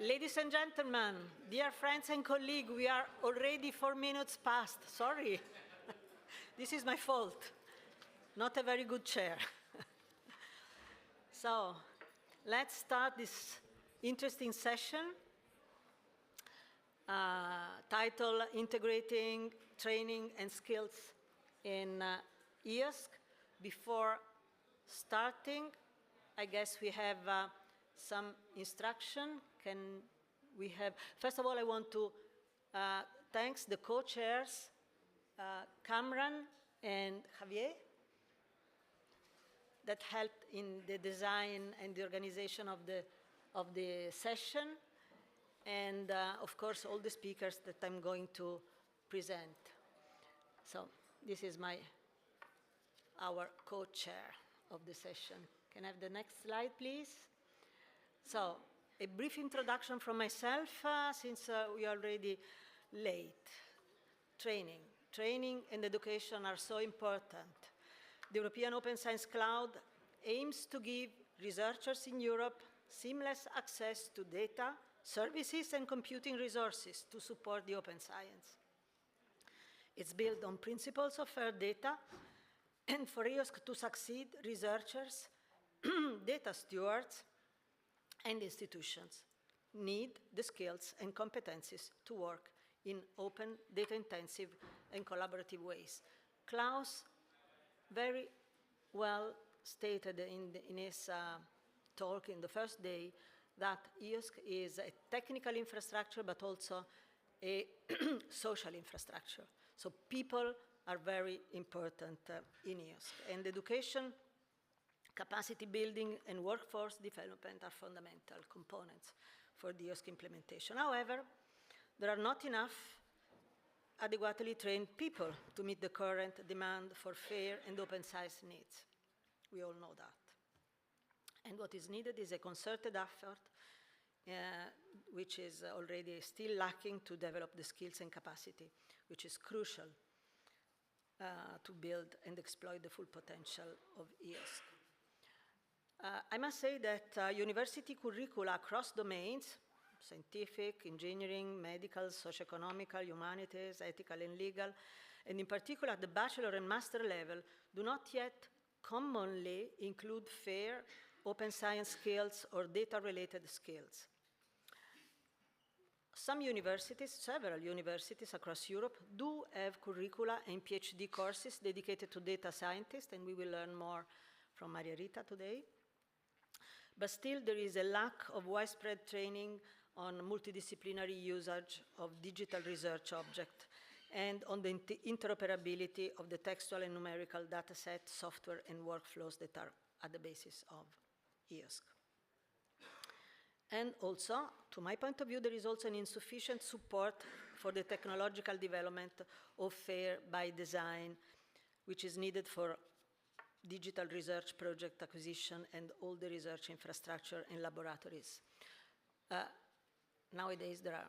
Ladies and gentlemen, dear friends and colleagues, we are already 4 minutes past. Sorry. This is my fault. Not a very good chair. So, let's start this interesting session titled Integrating Training and Skills in EOSC. Before starting, I guess we have some instruction. Can we have, first of all, I want to thank the co-chairs, Cameron and Javier, that helped in the design and the organization of the session, and of course all the speakers that I'm going to present. So this is our co-chair of the session. Can I have the next slide, please? So, a brief introduction from myself, since we are already late. Training and education are so important. The European Open Science Cloud aims to give researchers in Europe seamless access to data, services, and computing resources to support the open science. It's built on principles of fair data, and for EOSC to succeed, researchers, data stewards, and institutions need the skills and competencies to work in open, data-intensive, and collaborative ways. Klaus very well stated in his talk in the first day that EOSC is a technical infrastructure, but also a social infrastructure. So people are very important in EOSC. And education, capacity building, and workforce development are fundamental components for the EOSC implementation. However, there are not enough adequately trained people to meet the current demand for fair and open science needs. We all know that. And what is needed is a concerted effort, which is already still lacking to develop the skills and capacity, which is crucial to build and exploit the full potential of EOSC. I must say that university curricula across domains, scientific, engineering, medical, socioeconomical, humanities, ethical and legal, and in particular at the bachelor and master level, do not yet commonly include fair, open science skills or data-related skills. Some universities, several universities across Europe, do have curricula and PhD courses dedicated to data scientists, and we will learn more from Maria Rita today. But still, there is a lack of widespread training on multidisciplinary usage of digital research objects and on the interoperability of the textual and numerical dataset, software, and workflows that are at the basis of EOSC. And also, to my point of view, there is also an insufficient support for the technological development of FAIR by design, which is needed for digital research project acquisition and all the research infrastructure and laboratories. Nowadays, there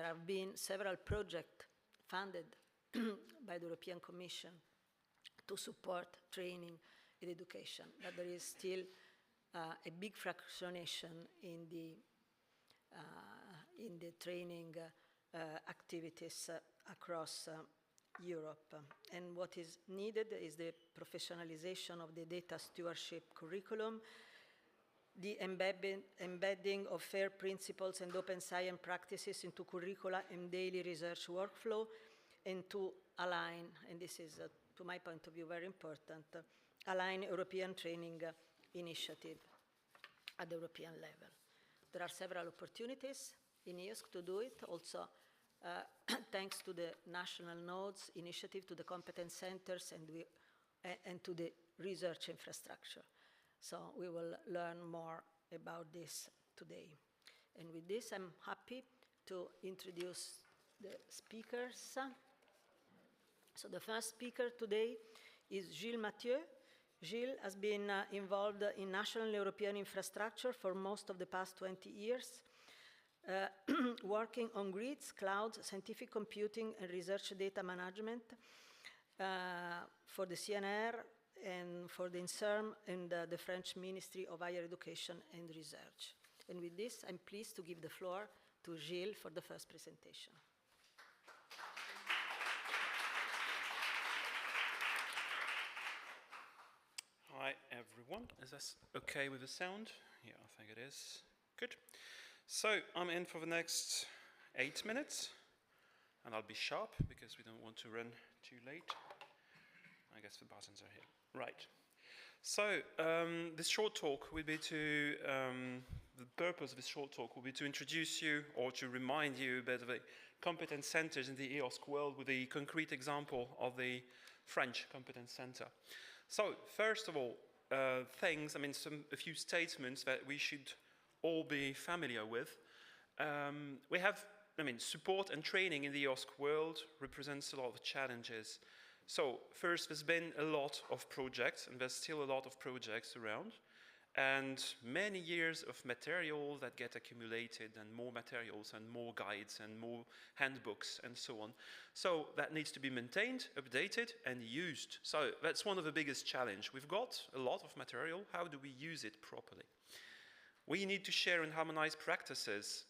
have been several projects funded by the European Commission to support training and education, but there is still a big fractionation in the training activities across Europe. And what is needed is the professionalization of the data stewardship curriculum, the embedding of FAIR principles and open science practices into curricula and daily research workflow, and to align, and this is, to my point of view, very important, align European training initiative at the European level. There are several opportunities in EOSC to do it, also thanks to the national nodes initiative, to the competence centers, and to the research infrastructure. So we will learn more about this today. And with this, I'm happy to introduce the speakers. So the first speaker today is Gilles Mathieu. Gilles has been involved in national and European infrastructure for most of the past 20 years, working on grids, clouds, scientific computing, and research data management for the CNR and for the INSERM and the French Ministry of Higher Education and Research. And with this, I'm pleased to give the floor to Gilles for the first presentation. Hi, everyone. Is this okay with the sound? Yeah, I think it is. Good. So I'm in for the next 8 minutes, and I'll be sharp because we don't want to run too late. I guess the buttons are here. Right. So this short talk will be to, the purpose of this short talk will be to introduce you or to remind you a bit of the competence centers in the EOSC world with a concrete example of the French competence center. So first of all, a few statements that we should all be familiar with. We have, support and training in the EOSC world represents a lot of challenges. So first, there's been a lot of projects, and there's still a lot of projects around, and many years of material that get accumulated, and more materials, and more guides, and more handbooks, and so on. So that needs to be maintained, updated, and used. So that's one of the biggest challenges. We've got a lot of material. How do we use it properly? We need to share and harmonize practices.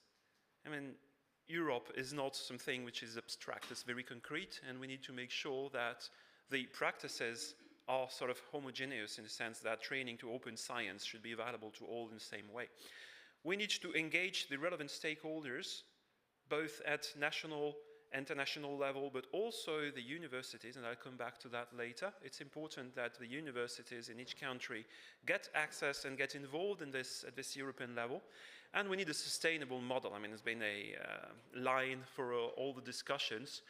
Europe is not something which is abstract, it's very concrete, and we need to make sure that the practices are sort of homogeneous in the sense that training to open science should be available to all in the same way. We need to engage the relevant stakeholders, both at national, international level, but also the universities, and I'll come back to that later. It's important that the universities in each country get access and get involved in this at this European level. And we need a sustainable model. It's been a line for all the discussions.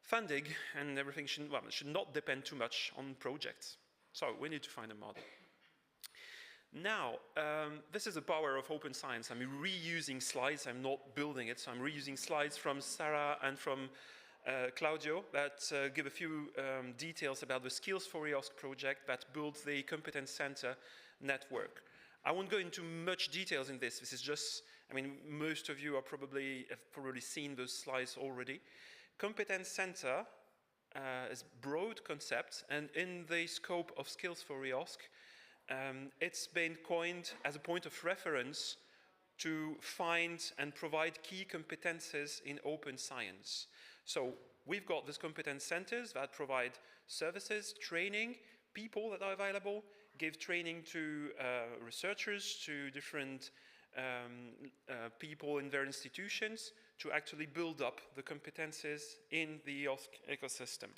Funding and everything should not depend too much on projects. So we need to find a model. Now, this is the power of open science. I'm reusing slides. I'm not building it. So I'm reusing slides from Sarah and from Claudio that give a few details about the Skills for EOSC project that builds the Competence Center network. I won't go into much details in this. This is just, most of you have probably seen those slides already. Competence Center is a broad concept, and in the scope of Skills for EOSC, it's been coined as a point of reference to find and provide key competences in open science. So we've got these competence centers that provide services, training, people that are available, give training to researchers, to different people in their institutions to actually build up the competences in the EOSC ecosystem.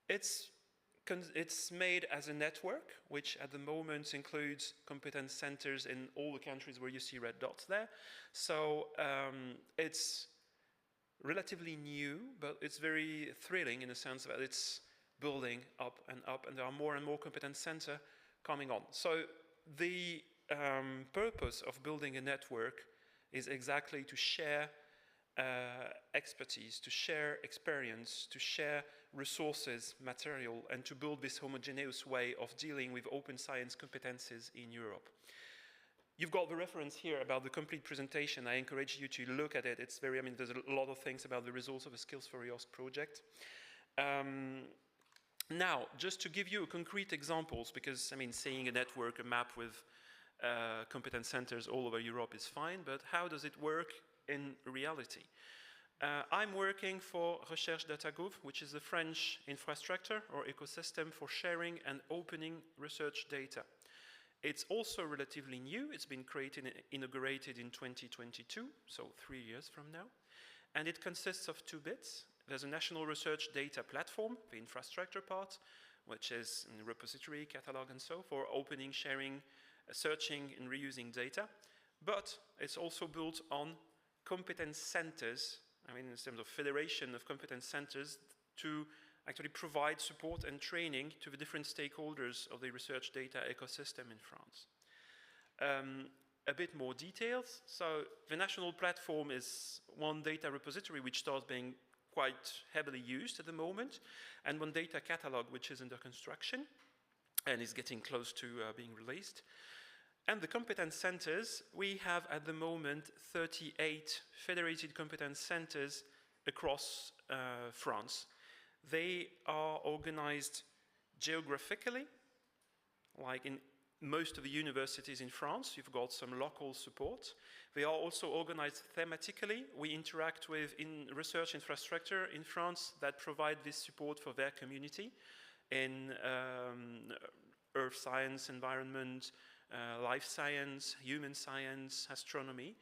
It's made as a network, which at the moment includes competence centers in all the countries where you see red dots there. So it's relatively new, but it's very thrilling in the sense that it's building up, and there are more and more competence centers coming on. So the purpose of building a network is exactly to share expertise, to share experience, to share resources, material, and to build this homogeneous way of dealing with open science competences in Europe. You've got the reference here about the complete presentation. I encourage you to look at it. It's very, there's a lot of things about the results of the Skills for EOSC project. Now, just to give you concrete examples, because seeing a network, a map with competence centers all over Europe is fine, but how does it work in reality? I'm working for Recherche Datagouv, which is the French infrastructure or ecosystem for sharing and opening research data. It's also relatively new. It's been created and inaugurated in 2022, so 3 years from now. And it consists of 2 bits. There's a national research data platform, the infrastructure part, which is a repository, catalog, and so for opening, sharing, searching, and reusing data. But it's also built on competence centers, in terms of federation of competence centers, to actually provide support and training to the different stakeholders of the research data ecosystem in France. A bit more details. So the national platform is one data repository which starts being quite heavily used at the moment, and one data catalog which is under construction and is getting close to being released. And the competence centers, we have at the moment 38 federated competence centers across France. They are organized geographically, like in most of the universities in France. You've got some local support. They are also organized thematically. We interact with research infrastructure in France that provide this support for their community in earth science, environment, life science, human science, astronomy.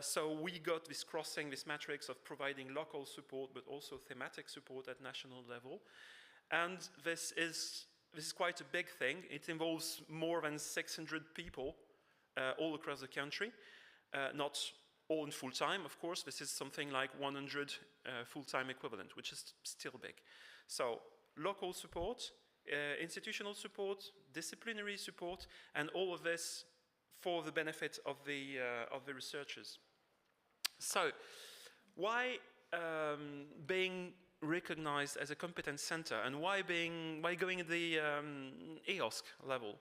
So we got this crossing, this matrix of providing local support, but also thematic support at national level. And this is quite a big thing. It involves more than 600 people all across the country. Not all in full-time, of course. This is something like 100 full-time equivalent, which is still big. So local support, institutional support, disciplinary support, and all of this for the benefit of the researchers. So why being recognized as a competence center, and why going at the EOSC level?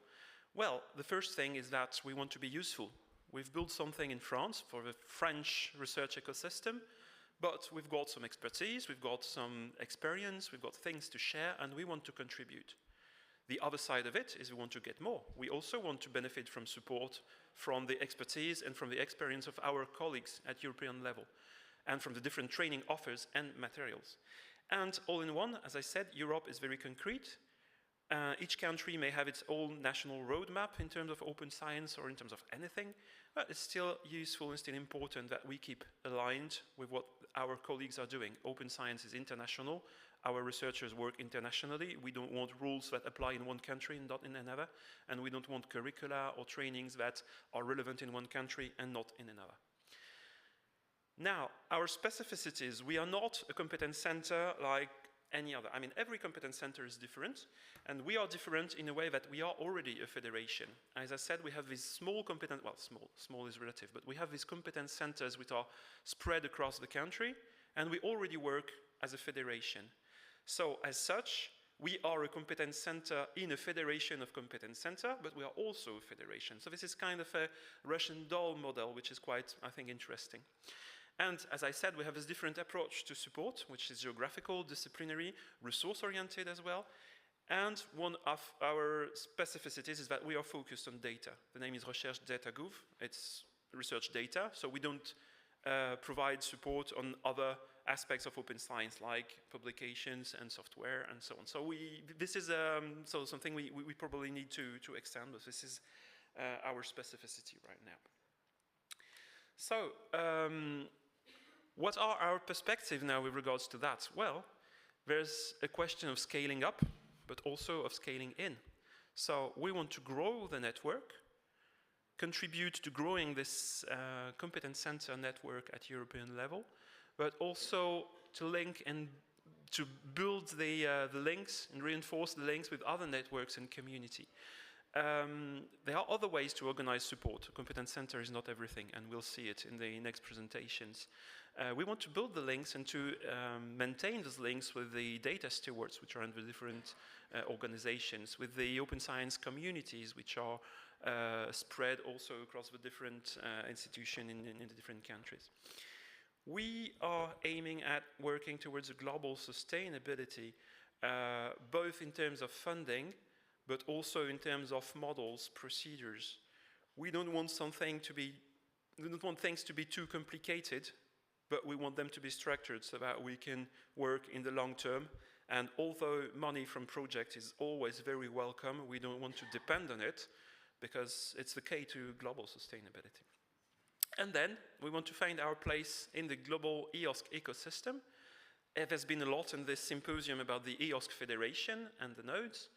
Well, the first thing is that we want to be useful. We've built something in France for the French research ecosystem, but we've got some expertise, we've got some experience, we've got things to share, and we want to contribute. The other side of it is we want to get more. We also want to benefit from support from the expertise and from the experience of our colleagues at European level, and from the different training offers and materials. And all in one, as I said, Europe is very concrete. Each country may have its own national roadmap in terms of open science or in terms of anything, but it's still useful and still important that we keep aligned with what our colleagues are doing. Open science is international. Our researchers work internationally. We don't want rules that apply in one country and not in another, and we don't want curricula or trainings that are relevant in one country and not in another. Now, our specificities, we are not a competence center like any other. I mean, every competence center is different, and we are different in a way that we are already a federation. As I said, we have these small competence, well, small is relative, but we have these competence centers which are spread across the country, and we already work as a federation. So, as such, we are a competence center in a federation of competence center, but we are also a federation. So this is kind of a Russian doll model, which is quite, I think, interesting. And as I said, we have this different approach to support, which is geographical, disciplinary, resource-oriented as well. And one of our specificities is that we are focused on data. The name is Recherche Data Gouv. It's research data, so we don't provide support on other aspects of open science, like publications and software and so on. So this is something we probably need to extend, but this is our specificity right now. So, what are our perspectives now with regards to that? Well, there's a question of scaling up, but also of scaling in. So we want to grow the network, contribute to growing this competence center network at European level, but also to link and to build the links and reinforce the links with other networks and community. There are other ways to organize support. A competence center is not everything, and we'll see it in the next presentations. We want to build the links and to maintain those links with the data stewards, which are in the different organizations, with the open science communities, which are spread also across the different institutions in the different countries. We are aiming at working towards a global sustainability, both in terms of funding, but also in terms of models, procedures. We don't want things to be too complicated, but we want them to be structured so that we can work in the long term. And although money from projects is always very welcome, we don't want to depend on it because it's the key to global sustainability. And then we want to find our place in the global EOSC ecosystem. There's been a lot in this symposium about the EOSC Federation and the nodes.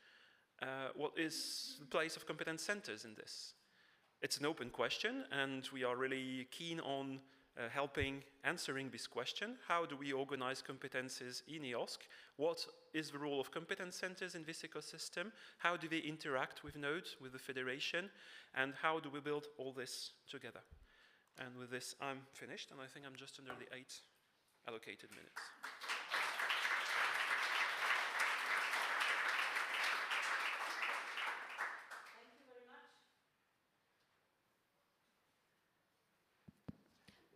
What is the place of competence centers in this? It's an open question, and we are really keen on helping answering this question. How do we organize competences in EOSC? What is the role of competence centers in this ecosystem? How do they interact with nodes, with the federation? And how do we build all this together? And with this, I'm finished, and I think I'm just under the 8 allocated minutes.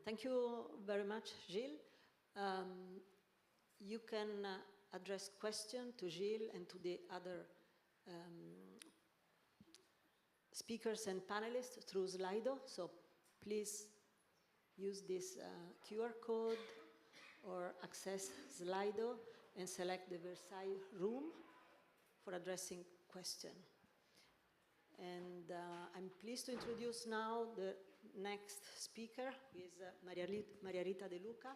Thank you very much, Gilles. You can address questions to Gilles and to the other speakers and panelists through Slido, so please use this QR code or access Slido and select the Versailles room for addressing questions. And I'm pleased to introduce now the next speaker, who is Maria Rita De Luca.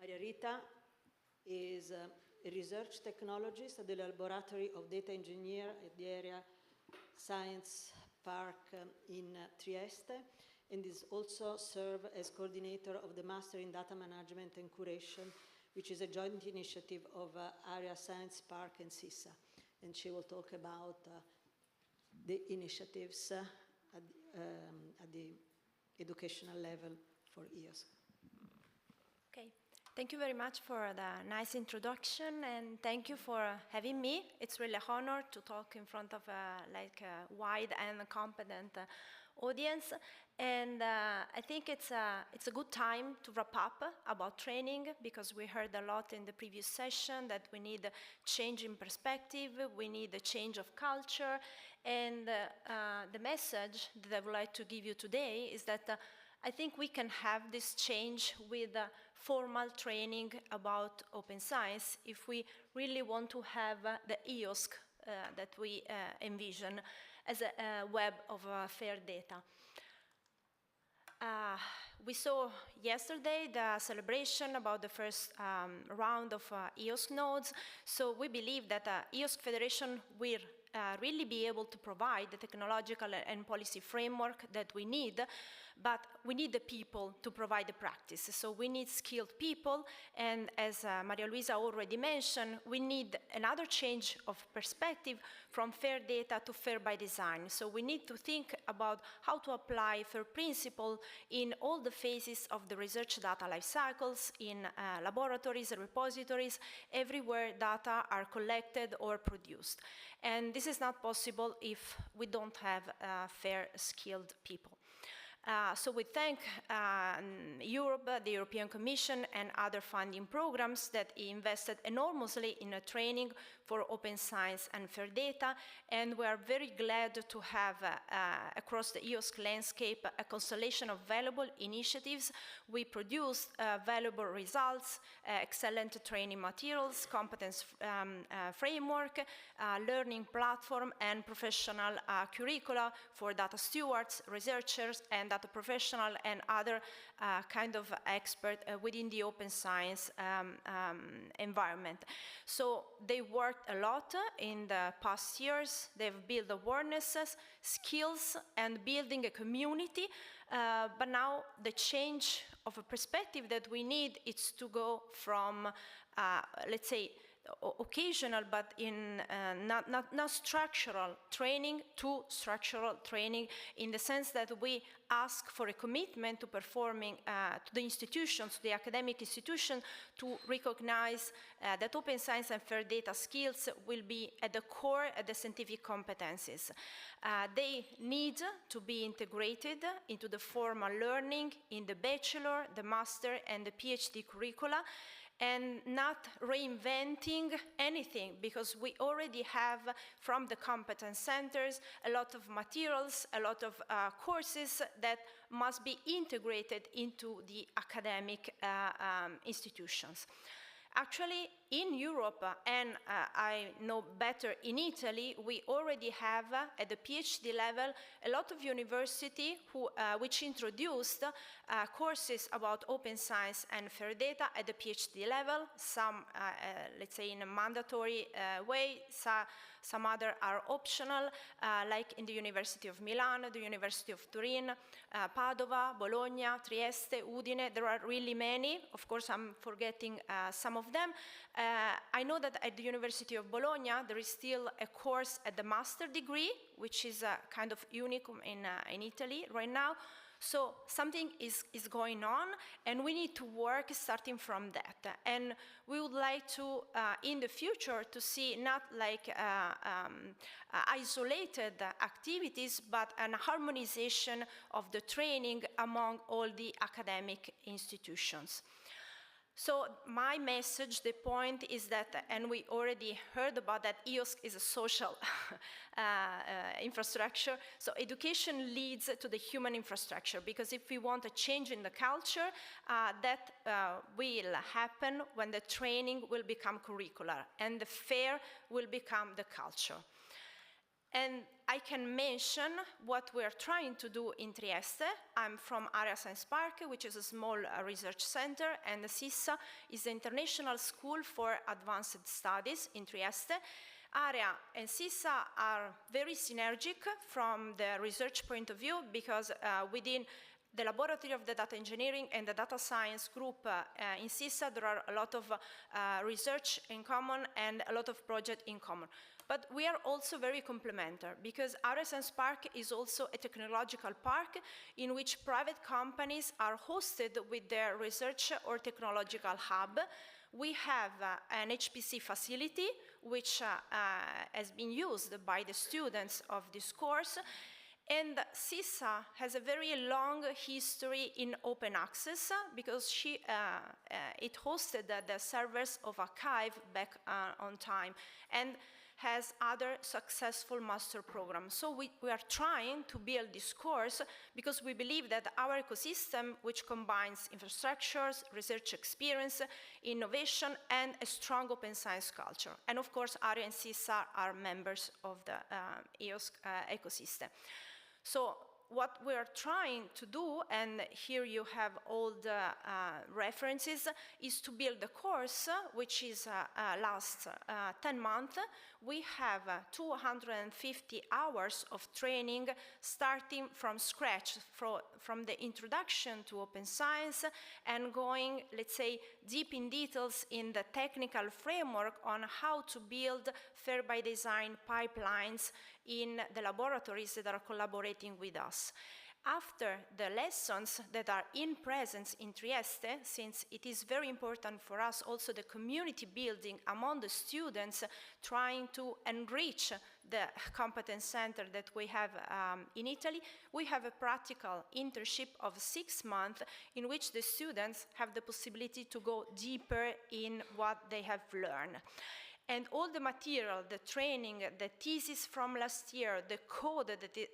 Maria Rita is a research technologist at the Laboratory of Data Engineer at the Area Science Park in Trieste, and is also served as coordinator of the Master in Data Management and Curation, which is a joint initiative of Area Science Park and CISA. And she will talk about the initiatives at the educational level for EOSC. Okay, thank you very much for the nice introduction, and thank you for having me. It's really an honor to talk in front of a wide and competent audience, and I think it's a good time to wrap up about training, because we heard a lot in the previous session that we need a change in perspective, we need a change of culture, and the message that I would like to give you today is that I think we can have this change with formal training about open science if we really want to have the EOSC that we envision as a web of fair data. We saw yesterday the celebration about the first round of EOSC nodes, so we believe that EOSC Federation will really be able to provide the technological and policy framework that we need, but we need the people to provide the practice. So we need skilled people, and as Maria Luisa already mentioned, we need another change of perspective from fair data to fair by design. So we need to think about how to apply FAIR principle in all the phases of the research data life cycles, in laboratories, repositories, everywhere data are collected or produced. And this is not possible if we don't have fair, skilled people. So we thank Europe, the European Commission, and other funding programs that invested enormously in training for open science and fair data, and we are very glad to have across the EOSC landscape a constellation of valuable initiatives. We produced valuable results, excellent training materials, competence framework, learning platform, and professional curricula for data stewards, researchers, and data professional and other kind of expert within the open science environment. So they worked a lot in the past years. They've built awarenesses, skills, and building a community. But now the change of a perspective that we need is to go from, let's say, occasional, but in not structural training to structural training, in the sense that we ask for a commitment to performing to the institutions, the academic institution, to recognize that open science and fair data skills will be at the core of the scientific competencies. They need to be integrated into the formal learning in the bachelor, the master, and the PhD curricula, and not reinventing anything, because we already have from the competence centers a lot of materials, a lot of courses that must be integrated into the academic institutions. Actually, in Europe, and I know better in Italy, we already have at the PhD level a lot of universities which introduced courses about open science and fair data at the PhD level, some, let's say, in a mandatory way, some other are optional, like in the University of Milan, the University of Turin, Padova, Bologna, Trieste, Udine. There are really many. Of course, I'm forgetting some of them. I know that at the University of Bologna, there is still a course at the master degree, which is a kind of unicum in Italy right now. So something is going on, and we need to work starting from that. And we would like to, in the future, to see not like isolated activities, but an harmonization of the training among all the academic institutions. So my message, the point is that, and we already heard about that, EOSC is a social infrastructure. So education leads to the human infrastructure, because if we want a change in the culture, that will happen when the training will become curricular and the fair will become the culture. And I can mention what we're trying to do in Trieste. I'm from Area Science Park, which is a small research center, and the SISA is the International School for Advanced Studies in Trieste. Area and SISA are very synergic from the research point of view, because within the Laboratory of the Data Engineering and the Data Science group in SISA, there are a lot of research in common and a lot of projects in common. But we are also very complementary, because Area Science Park is also a technological park in which private companies are hosted with their research or technological hub. We have an HPC facility, which has been used by the students of this course. And SISA has a very long history in open access, because it hosted the servers of Archive back on time, and has other successful master programs. So we are trying to build this course because we believe that our ecosystem, which combines infrastructures, research experience, innovation, and a strong open science culture. And of course, ARIA and SISA are members of the EOSC ecosystem. So what we're trying to do, and here you have all the references, is to build a course which is lasts 10 months. We have 250 hours of training starting from scratch, from the introduction to open science and going, let's say, deep in details in the technical framework on how to build fair by design pipelines in the laboratories that are collaborating with us. After the lessons that are in presence in Trieste, since it is very important for us also the community building among the students, trying to enrich the competence center that we have in Italy, we have a practical internship of 6 months in which the students have the possibility to go deeper in what they have learned. And all the material, the training, the thesis from last year, the code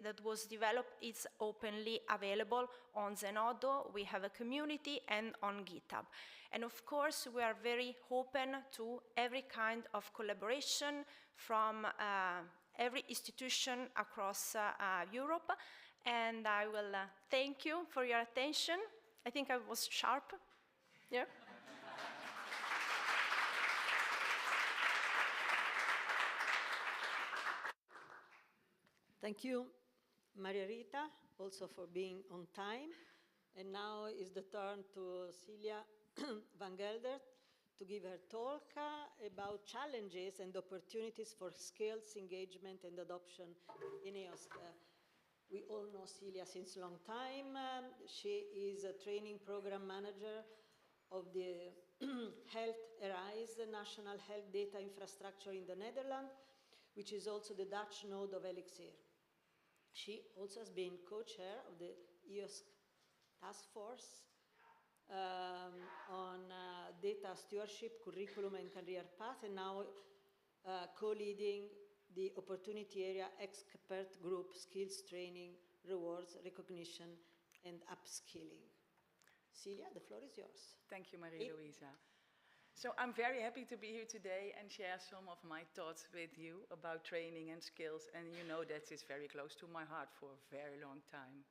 that was developed is openly available on Zenodo. We have a community and on GitHub. And of course, we are very open to every kind of collaboration from every institution across Europe. And I will thank you for your attention. I think I was sharp. Yeah. Thank you, Maria Rita, also for being on time. And now is the turn to Celia van Gelder to give her talk about challenges and opportunities for skills, engagement, and adoption in EOSC. We all know Celia since a long time. She is a training program manager of the Health Arise, the National Health Data Infrastructure in the Netherlands, which is also the Dutch node of Elixir. She also has been co-chair of the EOSC task force on data stewardship, curriculum, and career path, and now co-leading the opportunity area expert group, skills training, rewards, recognition, and upskilling. Celia, the floor is yours. Thank you, Maria-Luisa. So I'm very happy to be here today and share some of my thoughts with you about training and skills, and you know that it's very close to my heart for a very long time.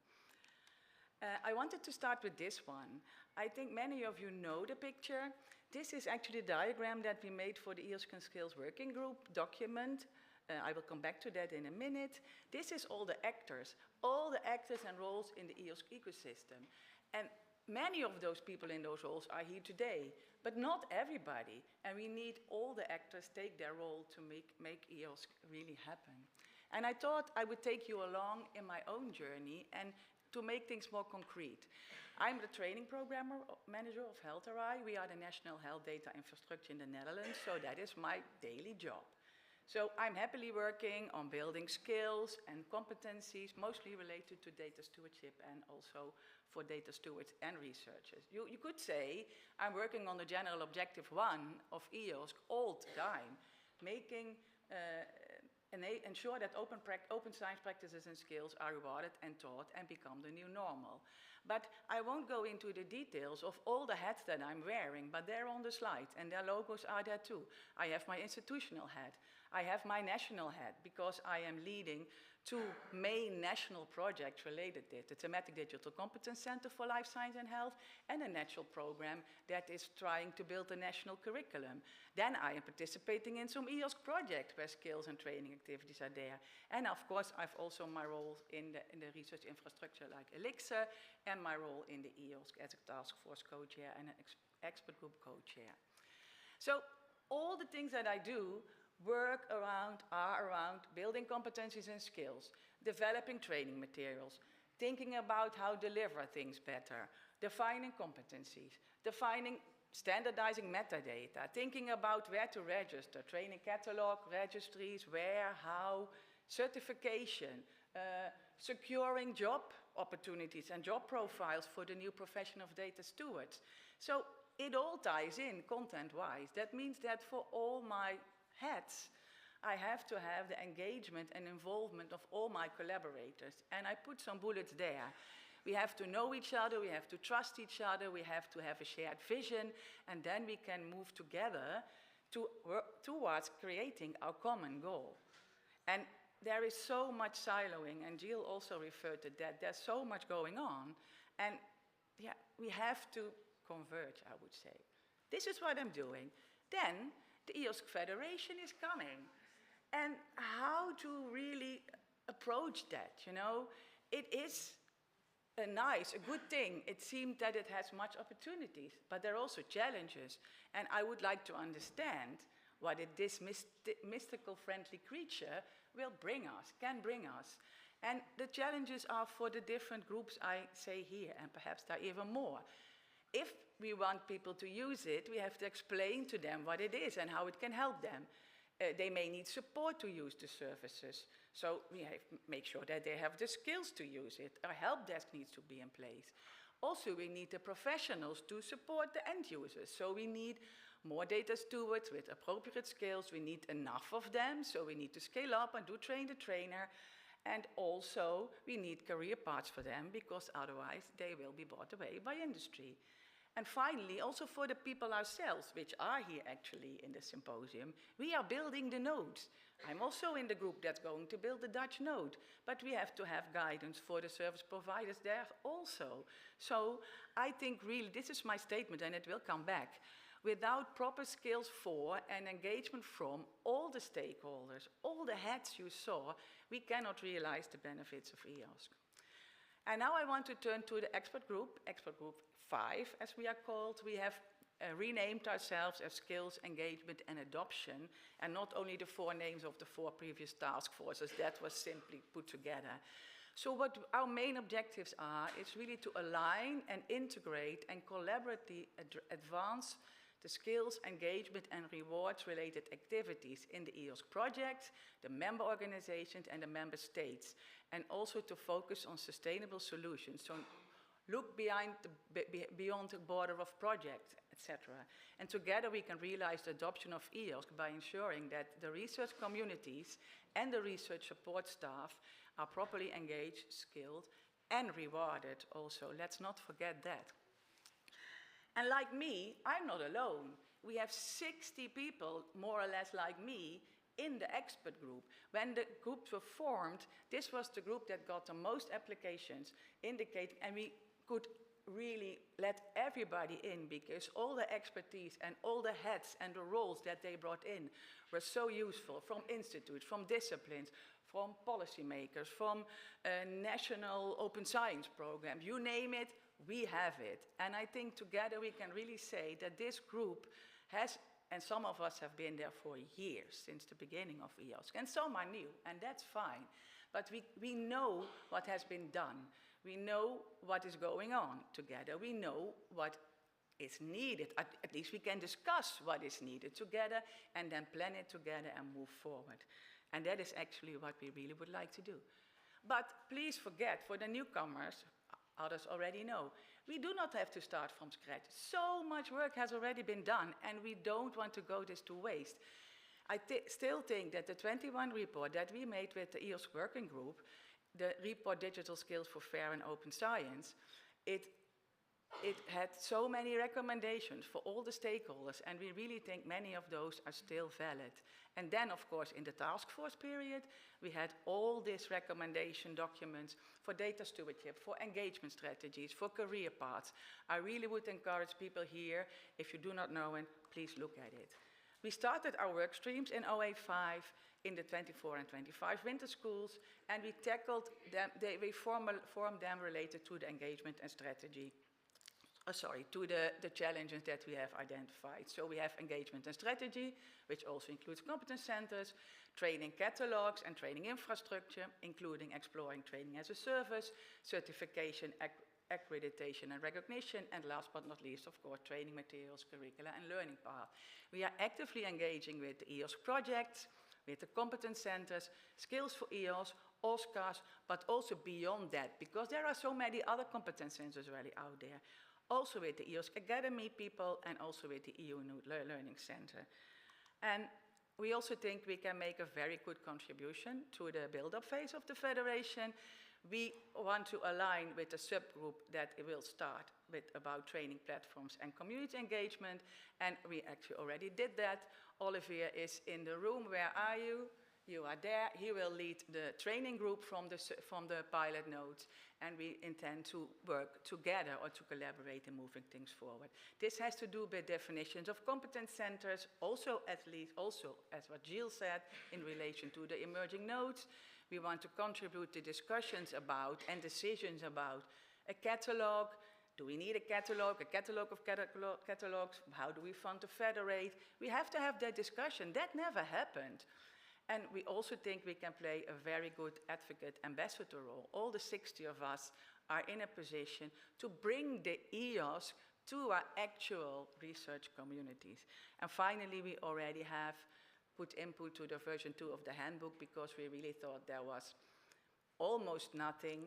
I wanted to start with this one. I think many of you know the picture. This is actually the diagram that we made for the EOSC Skills Working Group document. I will come back to that in a minute. This is all the actors and roles in the EOSC ecosystem. And many of those people in those roles are here today, but not everybody. And we need all the actors take their role to make EOSC really happen. And I thought I would take you along in my own journey and to make things more concrete. I'm the training program manager of HealthRI. We are the National Health Data Infrastructure in the Netherlands, so that is my daily job. So I'm happily working on building skills and competencies, mostly related to data stewardship and also for data stewards and researchers. You could say I'm working on the general objective 1 of EOSC all the time, making ensure that open science practices and skills are rewarded and taught and become the new normal. But I won't go into the details of all the hats that I'm wearing, but they're on the slide and their logos are there too. I have my institutional hat. I have my national hat because I am leading 2 main national projects related to it, the Thematic Digital Competence Center for Life Science and Health and a national program that is trying to build a national curriculum. Then I am participating in some EOSC projects where skills and training activities are there. And of course, I've also my role in the research infrastructure like Elixir and my role in the EOSC as a task force co-chair and an expert group co-chair. So all the things that I do are around building competencies and skills, developing training materials, thinking about how to deliver things better, defining competencies, standardizing metadata, thinking about where to register, training catalog, registries, where, how, certification, securing job opportunities and job profiles for the new profession of data stewards. So it all ties in content-wise. That means that for all my hats, I have to have the engagement and involvement of all my collaborators. And I put some bullets there. We have to know each other, we have to trust each other, we have to have a shared vision, and then we can move together towards creating our common goal. And there is so much siloing, and Jill also referred to that. There's so much going on, and yeah, we have to converge, I would say. This is what I'm doing. Then the EOSC Federation is coming. And how to really approach that, you know? It is a good thing. It seems that it has much opportunities, but there are also challenges. And I would like to understand what this mystical friendly creature will bring us, can bring us. And the challenges are for the different groups I say here, and perhaps there are even more. If we want people to use it, we have to explain to them what it is and how it can help them. They may need support to use the services, so we have to make sure that they have the skills to use it. Our help desk needs to be in place. Also, we need the professionals to support the end users, so we need more data stewards with appropriate skills. We need enough of them, so we need to scale up and do train the trainer. And also, we need career paths for them, because otherwise they will be bought away by industry. And finally, also for the people ourselves, which are here actually in the symposium, we are building the nodes. I'm also in the group that's going to build the Dutch node, but we have to have guidance for the service providers there also. So I think really, this is my statement, and it will come back. Without proper skills for and engagement from all the stakeholders, all the hats you saw, we cannot realize the benefits of EOSC. And now I want to turn to the expert group 5, as we are called. We have renamed ourselves as Skills, Engagement and Adoption, and not only the 4 names of the 4 previous task forces, that was simply put together. So what our main objectives are is really to align and integrate and collaboratively advance the skills, engagement and rewards related activities in the EOSC project, the member organizations and the member states, and also to focus on sustainable solutions. So look beyond the border of projects, etc. And together we can realize the adoption of EOSC by ensuring that the research communities and the research support staff are properly engaged, skilled, and rewarded also. Let's not forget that. And like me, I'm not alone. We have 60 people, more or less like me, in the expert group. When the groups were formed, this was the group that got the most applications indicating, and we could really let everybody in, because all the expertise and all the heads and the roles that they brought in were so useful, from institutes, from disciplines, from policymakers, from national open science programs, you name it, we have it. And I think together we can really say that this group has, and some of us have been there for years, since the beginning of EOSC, and some are new, and that's fine. But we know what has been done. We know what is going on together. We know what is needed. At least we can discuss what is needed together and then plan it together and move forward. And that is actually what we really would like to do. But please forget, for the newcomers, others already know, we do not have to start from scratch. So much work has already been done, and we don't want to go this to waste. I still think that the 21 report that we made with the EOSC working group, the report Digital Skills for Fair and Open Science, it had so many recommendations for all the stakeholders, and we really think many of those are still valid. And then, of course, in the task force period, we had all these recommendation documents for data stewardship, for engagement strategies, for career paths. I really would encourage people here, if you do not know it, please look at it. We started our work streams in 08-5 in the 24 and 25 winter schools, and we tackled them, we formed them related to the engagement and strategy. To the challenges that we have identified. So we have engagement and strategy, which also includes competence centers, training catalogs and training infrastructure, including exploring training as a service, certification, accreditation and recognition, and last but not least, of course, training materials, curricula, and learning path. We are actively engaging with the EOSC projects, with the competence centers, Skills for EOS, OSCARs, but also beyond that, because there are so many other competence centers already out there. Also with the EOSC Academy people, and also with the EU Learning Center. And we also think we can make a very good contribution to the build-up phase of the Federation. We want to align with the subgroup that it will start with about training platforms and community engagement, and we actually already did that. Olivier is in the room. Where are you? You are there. He will lead the training group from the pilot notes, and we intend to work together or to collaborate in moving things forward. This has to do with definitions of competence centers, also as what Gilles said, in relation to the emerging nodes. We want to contribute to discussions about and decisions about a catalog. Do we need a catalog of catalogs? How do we fund to federate? We have to have that discussion. That never happened. And we also think we can play a very good advocate ambassador role. All the 60 of us are in a position to bring the EOSC to our actual research communities. And finally, we already have put input to the version 2 of the handbook, because we really thought there was almost nothing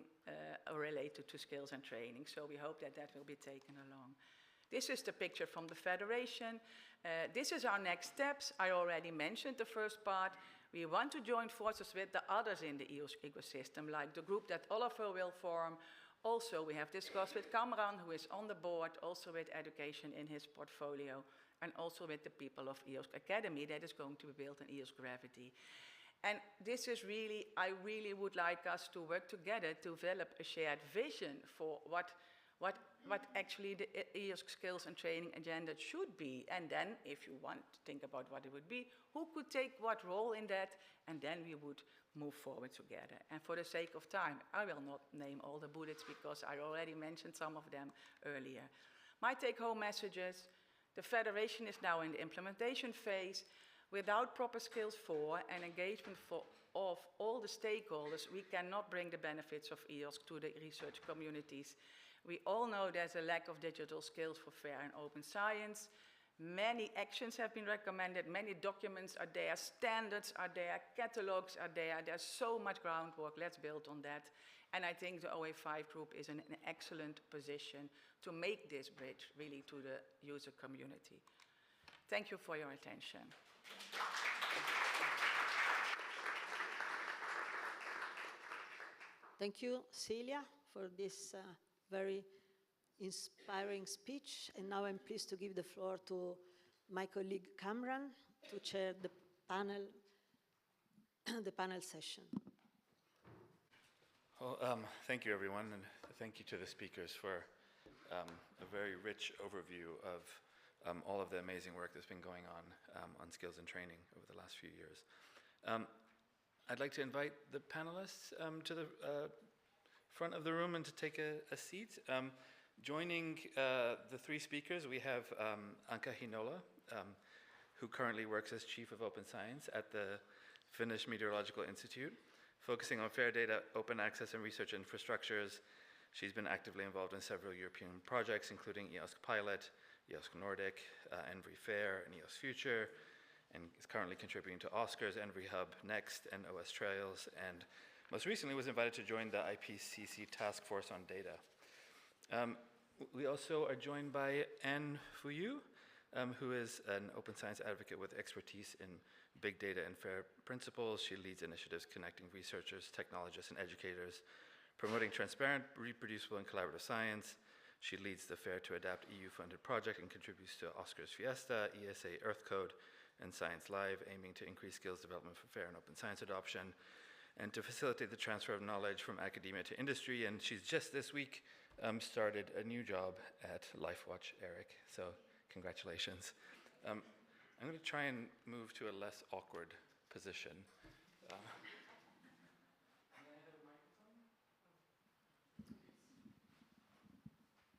related to skills and training. So we hope that that will be taken along. This is the picture from the Federation. This is our next steps. I already mentioned the first part. We want to join forces with the others in the EOSC ecosystem, like the group that Oliver will form. Also, we have discussed with Kamran, who is on the board, also with education in his portfolio, and also with the people of EOSC Academy that is going to be built in EOSC Gravity. And this is really, I really would like us to work together to develop a shared vision for what actually the EOSC skills and training agenda should be. And then, if you want to think about what it would be, who could take what role in that, and then we would move forward together. And for the sake of time, I will not name all the bullets, because I already mentioned some of them earlier. My take-home messages: the Federation is now in the implementation phase. Without proper skills for and engagement of all the stakeholders, we cannot bring the benefits of EOSC to the research communities. We all know there's a lack of digital skills for fair and open science. Many actions have been recommended, many documents are there, standards are there, catalogs are there. There's so much groundwork. Let's build on that. And I think the OA5 group is in an excellent position to make this bridge really to the user community. Thank you for your attention. Thank you, Celia, for this very inspiring speech. And now I'm pleased to give the floor to my colleague Kamran to chair the panel session. Well, thank you, everyone, and thank you to the speakers for a very rich overview of all of the amazing work that's been going on skills and training over the last few years. I'd like to invite the panelists to the front of the room and to take a seat. Joining the three speakers, we have Anka Hinola, who currently works as Chief of Open Science at the Finnish Meteorological Institute, focusing on fair data, open access, and research infrastructures. She's been actively involved in several European projects, including EOSC Pilot, EOSC Nordic, Envy Fair, and EOS Future, and is currently contributing to Oscars, Envy Hub Next, and OS Trails, and most recently was invited to join the IPCC Task Force on Data. We also are joined by Anne Fuyu, who is an open science advocate with expertise in big data and fair principles. She leads initiatives connecting researchers, technologists, and educators, promoting transparent, reproducible, and collaborative science. She leads the Fair to Adapt EU-funded project and contributes to Oscars Fiesta, ESA Earth Code, and Science Live, aiming to increase skills development for fair and open science adoption, and to facilitate the transfer of knowledge from academia to industry. And she's just this week started a new job at LifeWatch ERIC, so congratulations. I'm going to try and move to a less awkward position.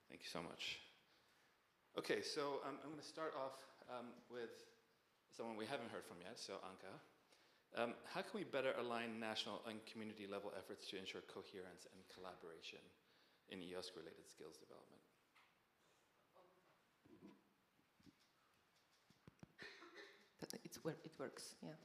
Thank you so much. Okay, so I'm going to start off with someone we haven't heard from yet, so Anka. How can we better align national and community level efforts to ensure coherence and collaboration in EOSC-related skills development? It works, yeah.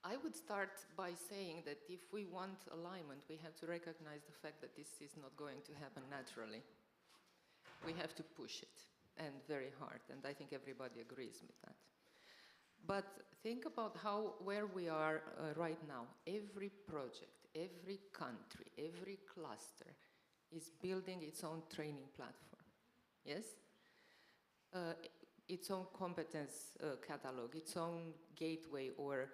I would start by saying that if we want alignment, we have to recognize the fact that this is not going to happen naturally. We have to push it, and very hard, and I think everybody agrees with that. But think about where we are right now. Every project, every country, every cluster is building its own training platform, yes? Its own competence catalog, its own gateway or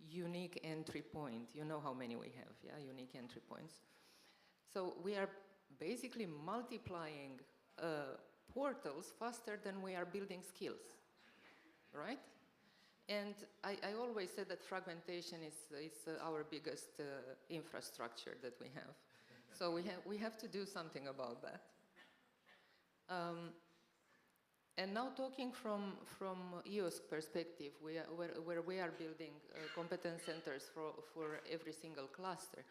unique entry point. You know how many we have, yeah, unique entry points. So we are basically multiplying portals faster than we are building skills, right? And I always said that fragmentation is our biggest infrastructure that we have. So we have to do something about that. And now talking from EOSC perspective, where we are building competence centers for every single cluster,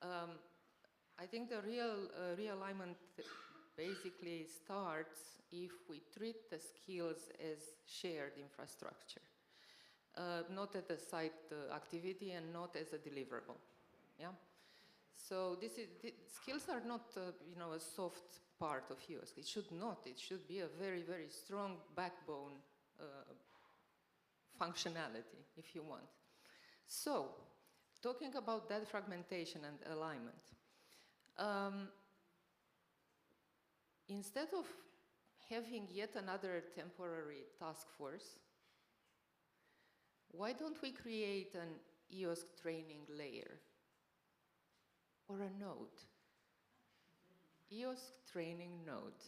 I think the real alignment basically starts if we treat the skills as shared infrastructure, not as a side activity and not as a deliverable. Yeah. So skills are not a soft part of EOSC. It should not. It should be a very, very strong backbone functionality, if you want. So, talking about that fragmentation and alignment, instead of having yet another temporary task force, why don't we create an EOSC training layer or a node? EOSC training node.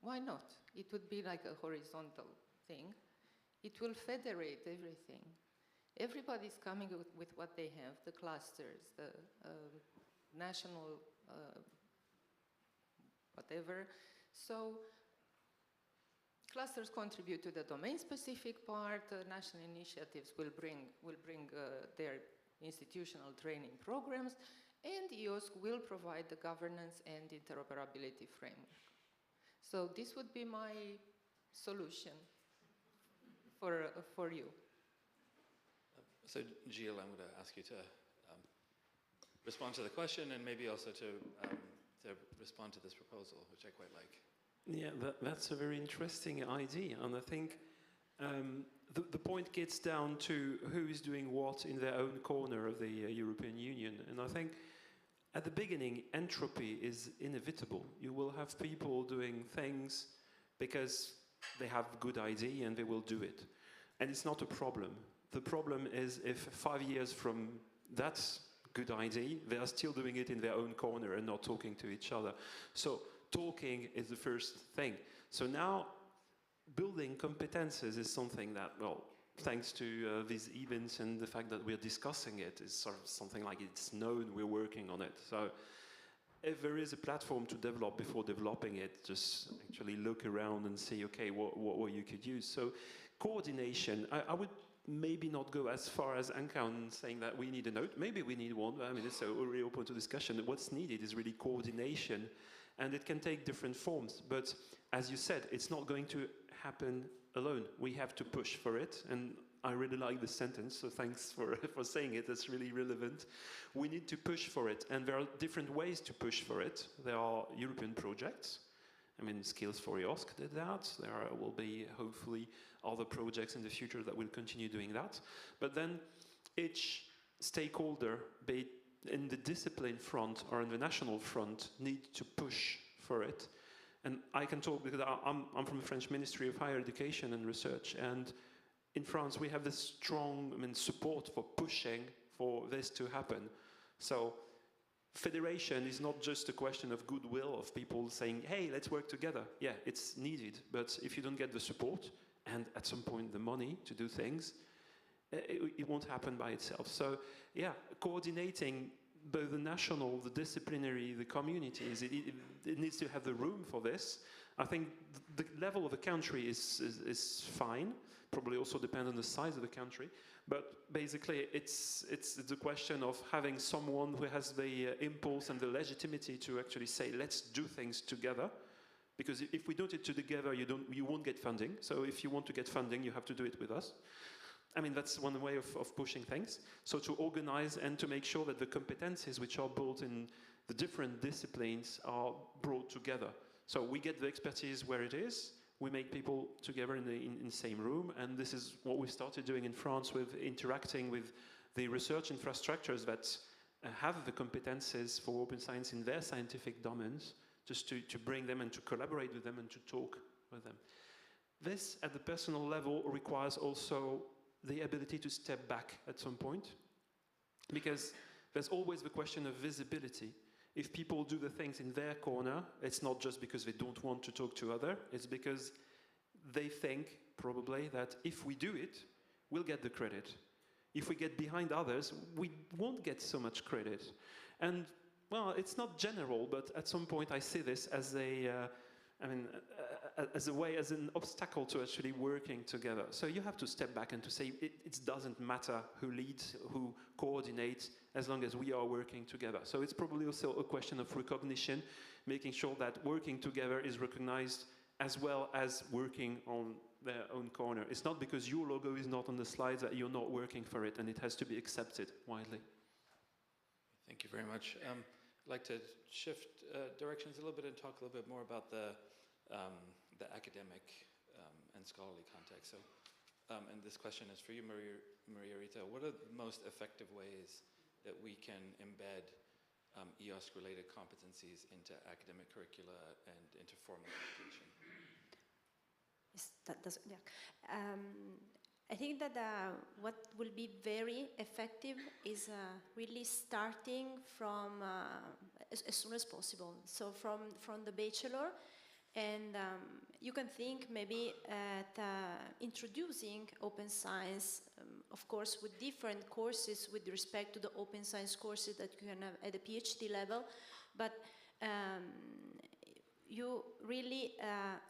Why not? It would be like a horizontal thing. It will federate everything. Everybody's coming with what they have, the clusters, the national whatever. So clusters contribute to the domain-specific part. National initiatives will bring their institutional training programs, and EOSC will provide the governance and interoperability framework. So this would be my solution for you. So Gilles, I'm going to ask you to respond to the question and maybe also to respond to this proposal, which I quite like. Yeah, that's a very interesting idea, and I think the point gets down to who is doing what in their own corner of the European Union, and I think at the beginning, entropy is inevitable. You will have people doing things because they have a good idea and they will do it, and it's not a problem. The problem is if 5 years from that good idea, they are still doing it in their own corner and not talking to each other. So talking is the first thing. So now building competences is something that, well, thanks to these events and the fact that we're discussing it, is sort of something like it's known, we're working on it. So if there is a platform to develop before developing it, just actually look around and see, okay, what you could use. So coordination, I would maybe not go as far as Anka on saying that we need a node. Maybe we need one. I mean, it's already open to discussion. What's needed is really coordination And it can take different forms. But as you said, it's not going to happen alone. We have to push for it. And I really like this sentence, so thanks for saying it. It's really relevant. We need to push for it. And there are different ways to push for it. There are European projects. I mean, Skills for EOSC did that. There will be, hopefully, other projects in the future that will continue doing that. But then each stakeholder, be it in the discipline front or in the national front, need to push for it. And I can talk because I'm from the French Ministry of Higher Education and Research, and in France we have this strong support for pushing for this to happen. So federation is not just a question of goodwill, of people saying, hey, let's work together. Yeah, it's needed, but if you don't get the support and at some point the money to do things, it won't happen by itself. So yeah, coordinating both the national, the disciplinary, the communities, it needs to have the room for this. I think the level of the country is fine, probably also depends on the size of the country, but basically it's the question of having someone who has the impulse and the legitimacy to actually say, let's do things together. Because if we do it together, you won't get funding. So if you want to get funding, you have to do it with us. I mean, that's one way of pushing things. So to organize and to make sure that the competencies which are built in the different disciplines are brought together. So we get the expertise where it is, we make people together in the same room, and this is what we started doing in France with interacting with the research infrastructures that have the competences for open science in their scientific domains, just to bring them and to collaborate with them and to talk with them. This, at the personal level, requires also the ability to step back at some point, because there's always the question of visibility. If people do the things in their corner, it's not just because they don't want to talk to others, it's because they think, probably, that if we do it, we'll get the credit. If we get behind others, we won't get so much credit. And, well, it's not general, but at some point I see this as as an obstacle to actually working together. So you have to step back and to say it doesn't matter who leads, who coordinates, as long as we are working together. So it's probably also a question of recognition, making sure that working together is recognized as well as working on their own corner. It's not because your logo is not on the slides that you're not working for it, and it has to be accepted widely. Thank you very much. I'd like to shift directions a little bit and talk a little bit more about the academic and scholarly context. So, and this question is for you, Maria Rita. What are the most effective ways that we can embed EOSC-related competencies into academic curricula and into formal education? Yes, that does, yeah. I think that what will be very effective is really starting from as soon as possible. So from the bachelor, and you can think maybe at introducing open science, of course, with different courses with respect to the open science courses that you can have at the PhD level, but you really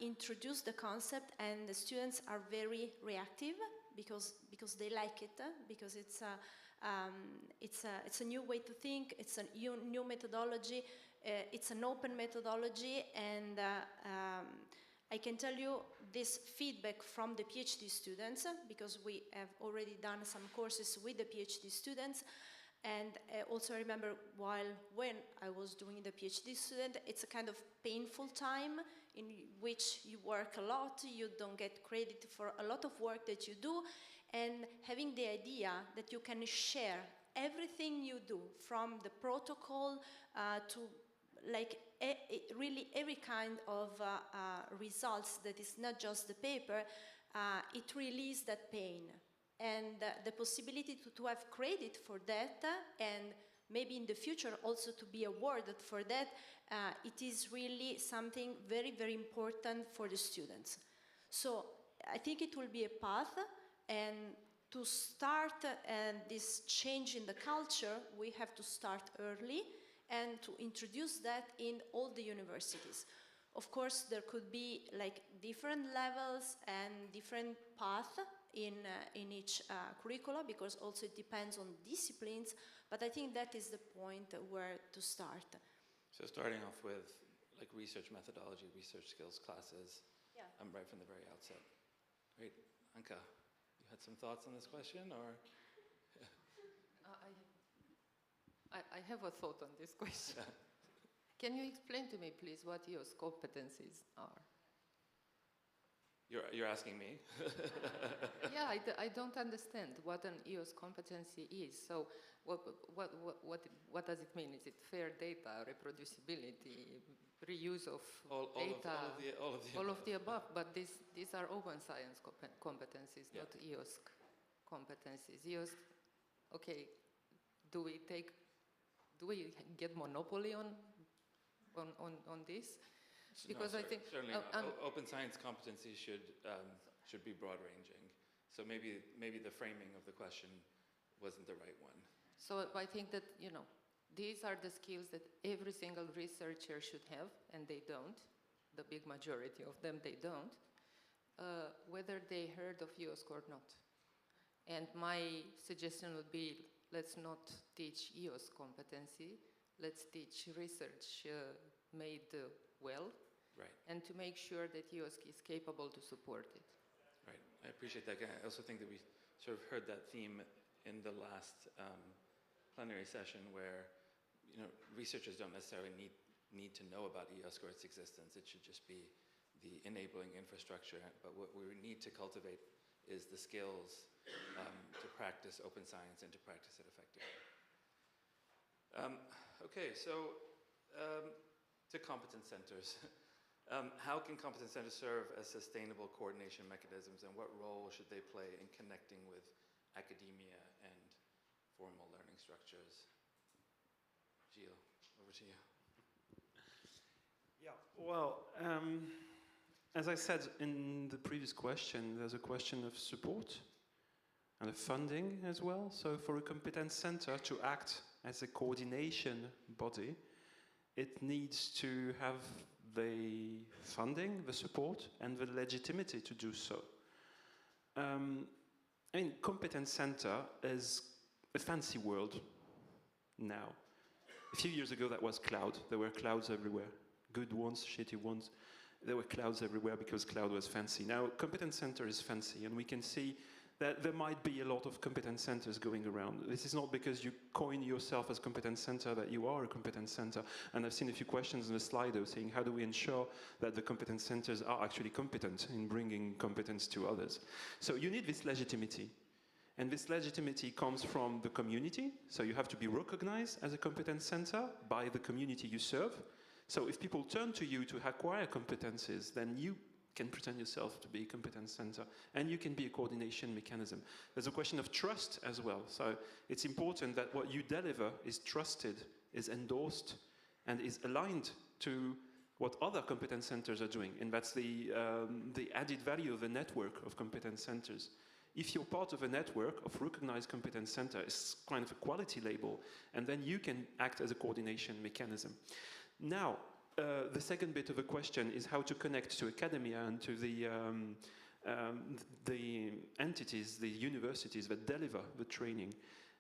introduce the concept, and the students are very reactive because they like it, because it's a new way to think, it's a new methodology, it's an open methodology, and I can tell you this feedback from the PhD students, because we have already done some courses with the PhD students. And also I remember when I was doing the PhD student, it's a kind of painful time in which you work a lot, you don't get credit for a lot of work that you do, and having the idea that you can share everything you do, from the protocol to like really every kind of results that is not just the paper, it relieves that pain. And the possibility to have credit for that, and maybe in the future also to be awarded for that, it is really something very, very important for the students. So I think it will be a path, and to start this change in the culture, we have to start early and to introduce that in all the universities. Of course, there could be like different levels and different paths in each curricula, because also it depends on disciplines, but I think that is the point where to start. So starting off with like research methodology, research skills classes, Yeah. right from the very outset. Great. Anka, you had some thoughts on this question, or? I have a thought on this question. Can you explain to me, please, what EOS competencies are? You're asking me? Yeah, I don't understand what an EOS competency is. So what does it mean? Is it fair data, reproducibility, reuse of data? All of the above, but these are open science competencies, not EOS competencies. EOS, okay, do we get monopoly on this? Because no, I think certainly not. Open science competencies should be broad-ranging. So maybe the framing of the question wasn't the right one. So I think that these are the skills that every single researcher should have, and they don't. The big majority of them, they don't. Whether they heard of EOSC or not. And my suggestion would be, let's not teach EOS competency. Let's teach research made well. Right. And to make sure that EOSC is capable to support it. Right. I appreciate that. I also think that we sort of heard that theme in the last plenary session, where researchers don't necessarily need to know about EOSC or its existence. It should just be the enabling infrastructure. But what we need to cultivate is the skills to practice open science and to practice it effectively. Okay, so to competence centers. How can competence centers serve as sustainable coordination mechanisms, and what role should they play in connecting with academia and formal learning structures? Gilles, over to you. Yeah, well, as I said in the previous question, there's a question of support and of funding as well. So for a competence center to act as a coordination body, it needs to have the funding, the support, and the legitimacy to do so. Competence center is a fancy word now. A few years ago, that was cloud. There were clouds everywhere. Good ones, shitty ones. There were clouds everywhere because cloud was fancy. Now, competence center is fancy, and we can see that there might be a lot of competence centers going around. This is not because you coin yourself as competence center that you are a competence center. And I've seen a few questions in the Slido saying, how do we ensure that the competence centers are actually competent in bringing competence to others? So you need this legitimacy. And this legitimacy comes from the community. So you have to be recognized as a competence center by the community you serve. So if people turn to you to acquire competences, then you can pretend yourself to be a competence center, and you can be a coordination mechanism. There's a question of trust as well. So it's important that what you deliver is trusted, is endorsed, and is aligned to what other competence centers are doing. And that's the added value of the network of competence centers. If you're part of a network of recognized competence center, it's kind of a quality label, and then you can act as a coordination mechanism. Now, the second bit of the question is how to connect to academia and to the entities, the universities that deliver the training.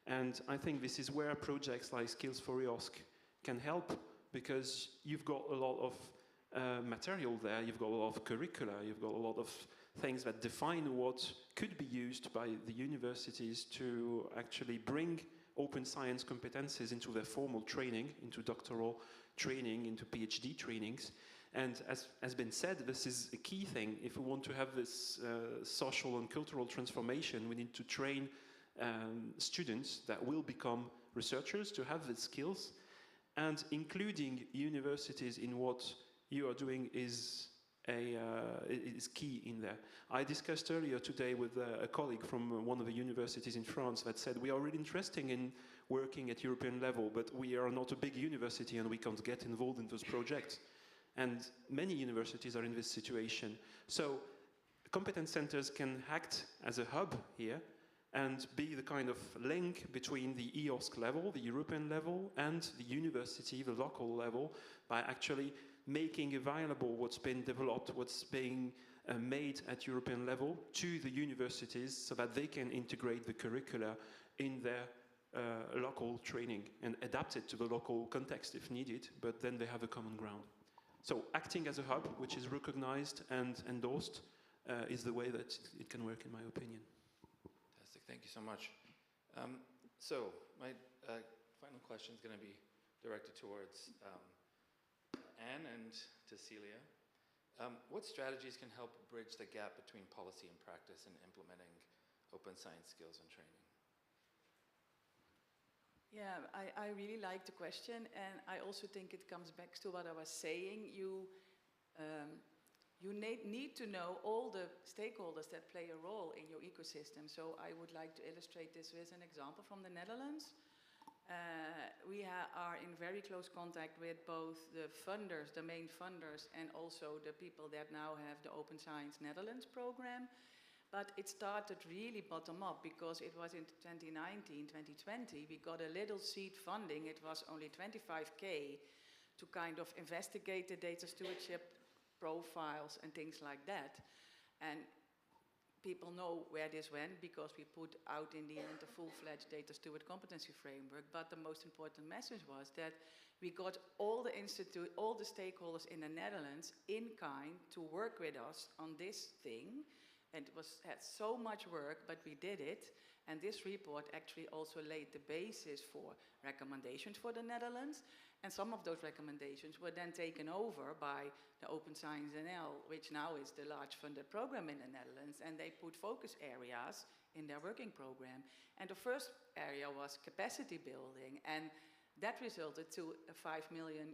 And I think this is where projects like Skills for EOSC can help, because you've got a lot of material there, you've got a lot of curricula, you've got a lot of things that define what could be used by the universities to actually bring open science competences into their formal training, into doctoral training, into PhD trainings. And as has been said, this is a key thing. If we want to have this social and cultural transformation, we need to train students that will become researchers to have the skills. And including universities in what you are doing is key in there. I discussed earlier today with a colleague from one of the universities in France that said we are really interested in working at European level, but we are not a big university and we can't get involved in those projects. And many universities are in this situation. So competence centers can act as a hub here and be the kind of link between the EOSC level, the European level, and the university, the local level, by actually making available what's been developed, what's being made at European level to the universities so that they can integrate the curricula in their local training and adapt it to the local context if needed, but then they have a common ground. So acting as a hub, which is recognized and endorsed, is the way that it can work, in my opinion. Fantastic, thank you so much. So my final question is going to be directed towards Anne and to Celia. What strategies can help bridge the gap between policy and practice in implementing open science skills and training? Yeah, I really like the question, and I also think it comes back to what I was saying. You need to know all the stakeholders that play a role in your ecosystem. So I would like to illustrate this with an example from the Netherlands. We are in very close contact with both the funders, the main funders, and also the people that now have the Open Science Netherlands program. But it started really bottom up, because it was in 2019, 2020, we got a little seed funding. It was only 25K to kind of investigate the data stewardship profiles and things like that. And people know where this went, because we put out in the end a full-fledged data steward competency framework. But the most important message was that we got all the stakeholders in the Netherlands in kind to work with us on this thing. And it had so much work, but we did it. And this report actually also laid the basis for recommendations for the Netherlands. And some of those recommendations were then taken over by the Open Science NL, which now is the large funded program in the Netherlands. And they put focus areas in their working program. And the first area was capacity building. And that resulted to a €5 million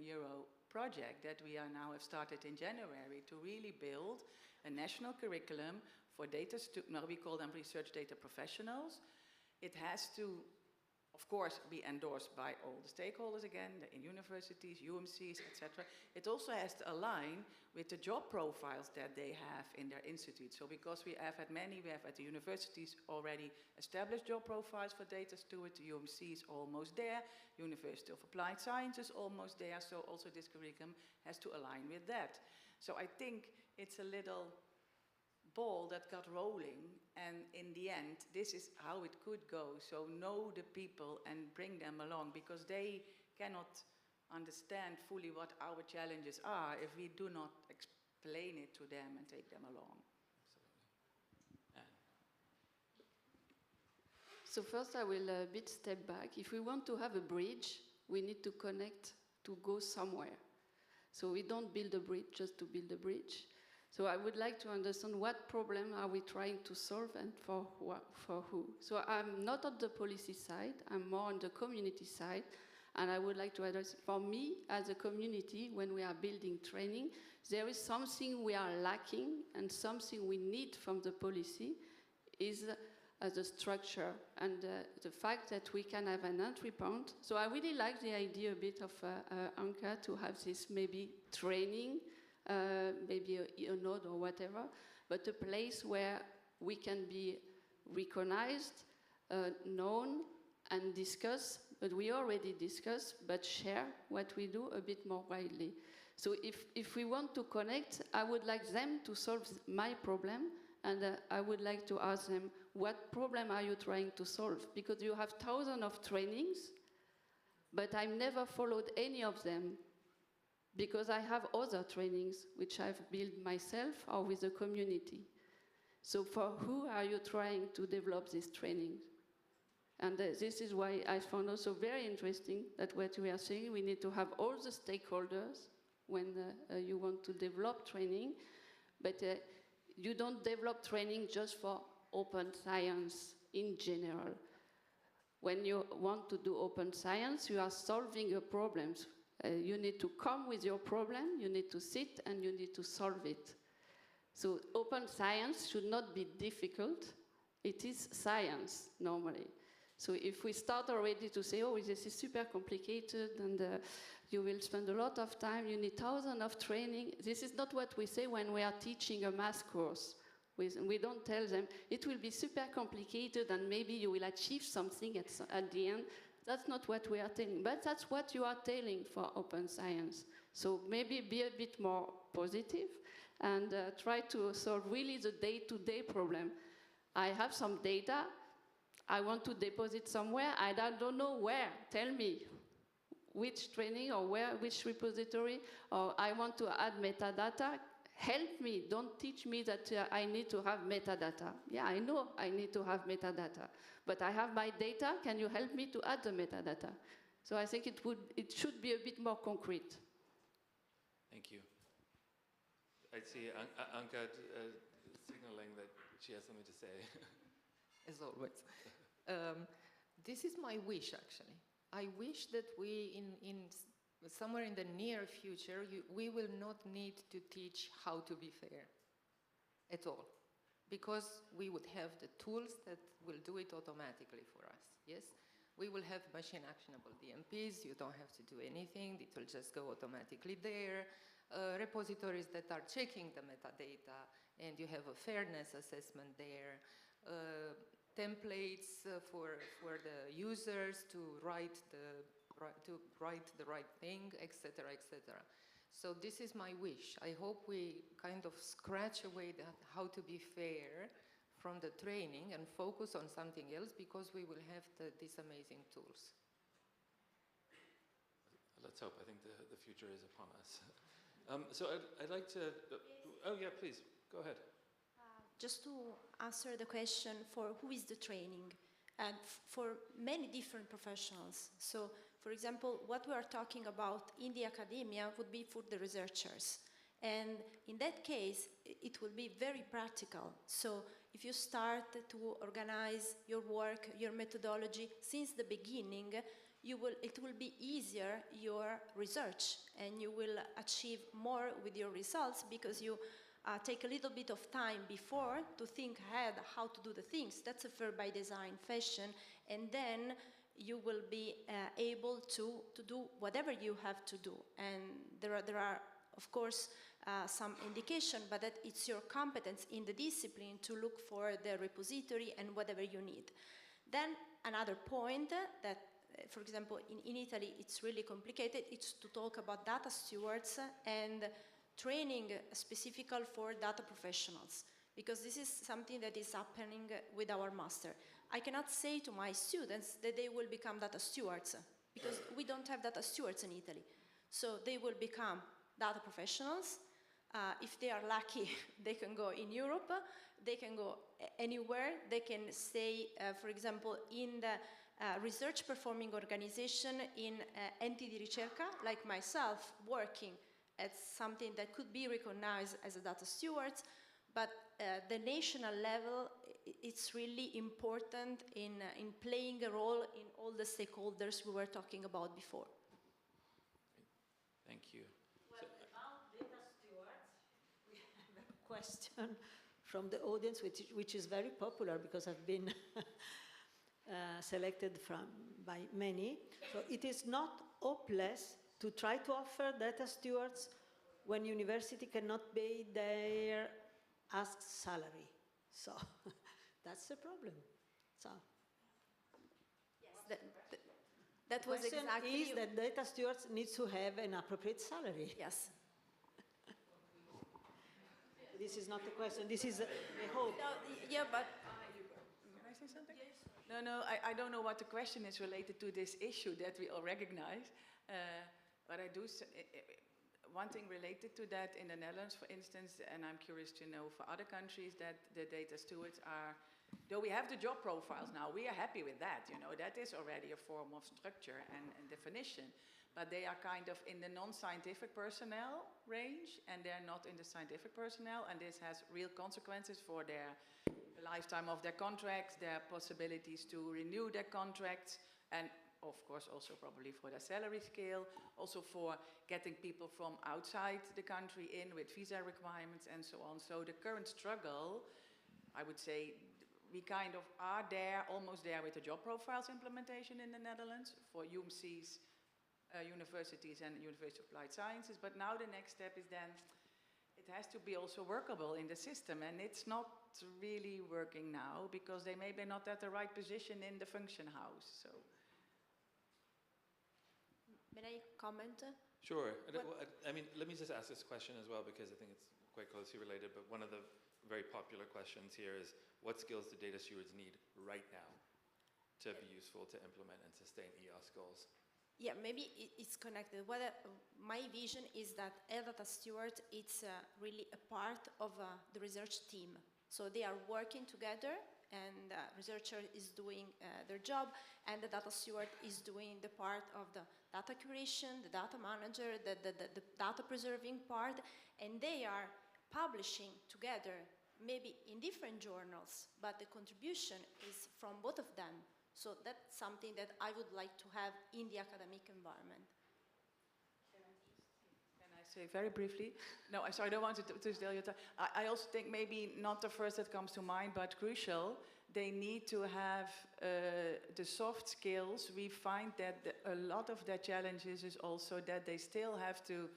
project that we are now have started in January to really build a national curriculum for we call them research data professionals. It has to, of course, be endorsed by all the stakeholders again, in universities, UMCs, etc. It also has to align with the job profiles that they have in their institute. So because we have at the universities already established job profiles for data stewards, UMC is almost there, University of Applied Sciences almost there, so also this curriculum has to align with that. So I think it's a little ball that got rolling, and in the end, this is how it could go. So know the people and bring them along, because they cannot understand fully what our challenges are if we do not explain it to them and take them along. So first I will a bit step back. If we want to have a bridge, we need to connect to go somewhere. So we don't build a bridge just to build a bridge. So I would like to understand what problem are we trying to solve and for who. So I'm not on the policy side, I'm more on the community side, and I would like to address, for me as a community, when we are building training, there is something we are lacking and something we need from the policy is the structure and the fact that we can have an entry point. So I really like the idea a bit of Anka to have this maybe training, maybe a node or whatever, but a place where we can be recognized, known, and discuss, but we already discuss, but share what we do a bit more widely. So if we want to connect, I would like them to solve my problem, and I would like to ask them, what problem are you trying to solve? Because you have thousands of trainings, but I've never followed any of them, because I have other trainings which I've built myself or with the community. So for who are you trying to develop this training? And this is why I found also very interesting that what we are saying, we need to have all the stakeholders when you want to develop training, but you don't develop training just for open science in general. When you want to do open science, you are solving your problems. You need to come with your problem, you need to sit and you need to solve it. So open science should not be difficult. It is science, normally. So if we start already to say, oh, this is super complicated and you will spend a lot of time, you need thousands of training, this is not what we say when we are teaching a math course. We don't tell them, it will be super complicated and maybe you will achieve something at the end. That's not what we are telling, but that's what you are telling for open science. So maybe be a bit more positive and try to solve really the day-to-day problem. I have some data, I want to deposit somewhere, and I don't know where. Tell me, which training or where, which repository, or I want to add metadata. Help me, don't teach me that I need to have metadata. Yeah, I know I need to have metadata, but I have my data, can you help me to add the metadata? So I think it should be a bit more concrete. Thank you. I see Anka signaling that she has something to say. As always. This is my wish, actually. I wish that we, somewhere in the near future, we will not need to teach how to be fair at all, because we would have the tools that will do it automatically for us, yes? We will have machine actionable DMPs, you don't have to do anything, it will just go automatically there. Repositories that are checking the metadata, and you have a fairness assessment there. Templates for the users to write the right thing, etc., etc. So this is my wish. I hope we kind of scratch away that how to be fair from the training and focus on something else, because we will have these amazing tools. Let's hope. I think the future is upon us. So I'd like to, oh yeah, please, go ahead. Just to answer the question for who is the training, and for many different professionals. So, for example, what we are talking about in the academia would be for the researchers. And in that case, it will be very practical. So if you start to organize your work, your methodology since the beginning, it will be easier, your research, and you will achieve more with your results, because you take a little bit of time before to think ahead how to do the things. That's a fair by design fashion, and then you will be able to do whatever you have to do. And there are of course, some indication, but that it's your competence in the discipline to look for the repository and whatever you need. Then another point that, for example, in Italy, it's really complicated. It's to talk about data stewards and training specifically for data professionals, because this is something that is happening with our master. I cannot say to my students that they will become data stewards, because we don't have data stewards in Italy. So they will become data professionals. If they are lucky, they can go in Europe, they can go anywhere, they can stay, for example, in the research performing organization in enti di ricerca, like myself, working at something that could be recognized as a data steward, but the national level, it's really important in playing a role in all the stakeholders we were talking about before. Thank you. Well, about data stewards, we have a question from the audience, which is very popular because I've been selected by many. So it is not hopeless to try to offer data stewards when university cannot pay their asked salary. So that's the problem. So yes, that was question exactly is that data stewards need to have an appropriate salary. yes. This is not the question. This is a hope. No, yeah, but Can I say something? Yes. No, I don't know what the question is related to this issue that we all recognize. But I do, one thing related to that in the Netherlands, for instance, and I'm curious to know for other countries, that the data stewards are, though we have the job profiles now, we are happy with that, you know, that is already a form of structure and definition. But they are kind of in the non-scientific personnel range, and they're not in the scientific personnel, and this has real consequences for the lifetime of their contracts, their possibilities to renew their contracts, and of course also probably for their salary scale, also for getting people from outside the country in with visa requirements and so on. So the current struggle, I would say, we kind of are there, almost there with the job profiles implementation in the Netherlands for UMC's universities and University of Applied Sciences, but now the next step is then it has to be also workable in the system, and it's not really working now because they may be not at the right position in the function house. So, may I comment? Sure. I mean, let me just ask this question as well, because I think it's quite closely related, but one of the very popular questions here is, what skills do data stewards need right now to be useful to implement and sustain EOSC goals? Yeah, maybe it's connected. My vision is that a data steward is really a part of the research team. So they are working together, and the researcher is doing their job, and the data steward is doing the part of the data curation, the data manager, the data preserving part, and they are publishing together, maybe in different journals, but the contribution is from both of them. So that's something that I would like to have in the academic environment. Can I say very briefly? No, I'm sorry, I don't want to steal your time. I also think maybe not the first that comes to mind, but crucial, they need to have the soft skills. We find that a lot of their challenges is also that they still have to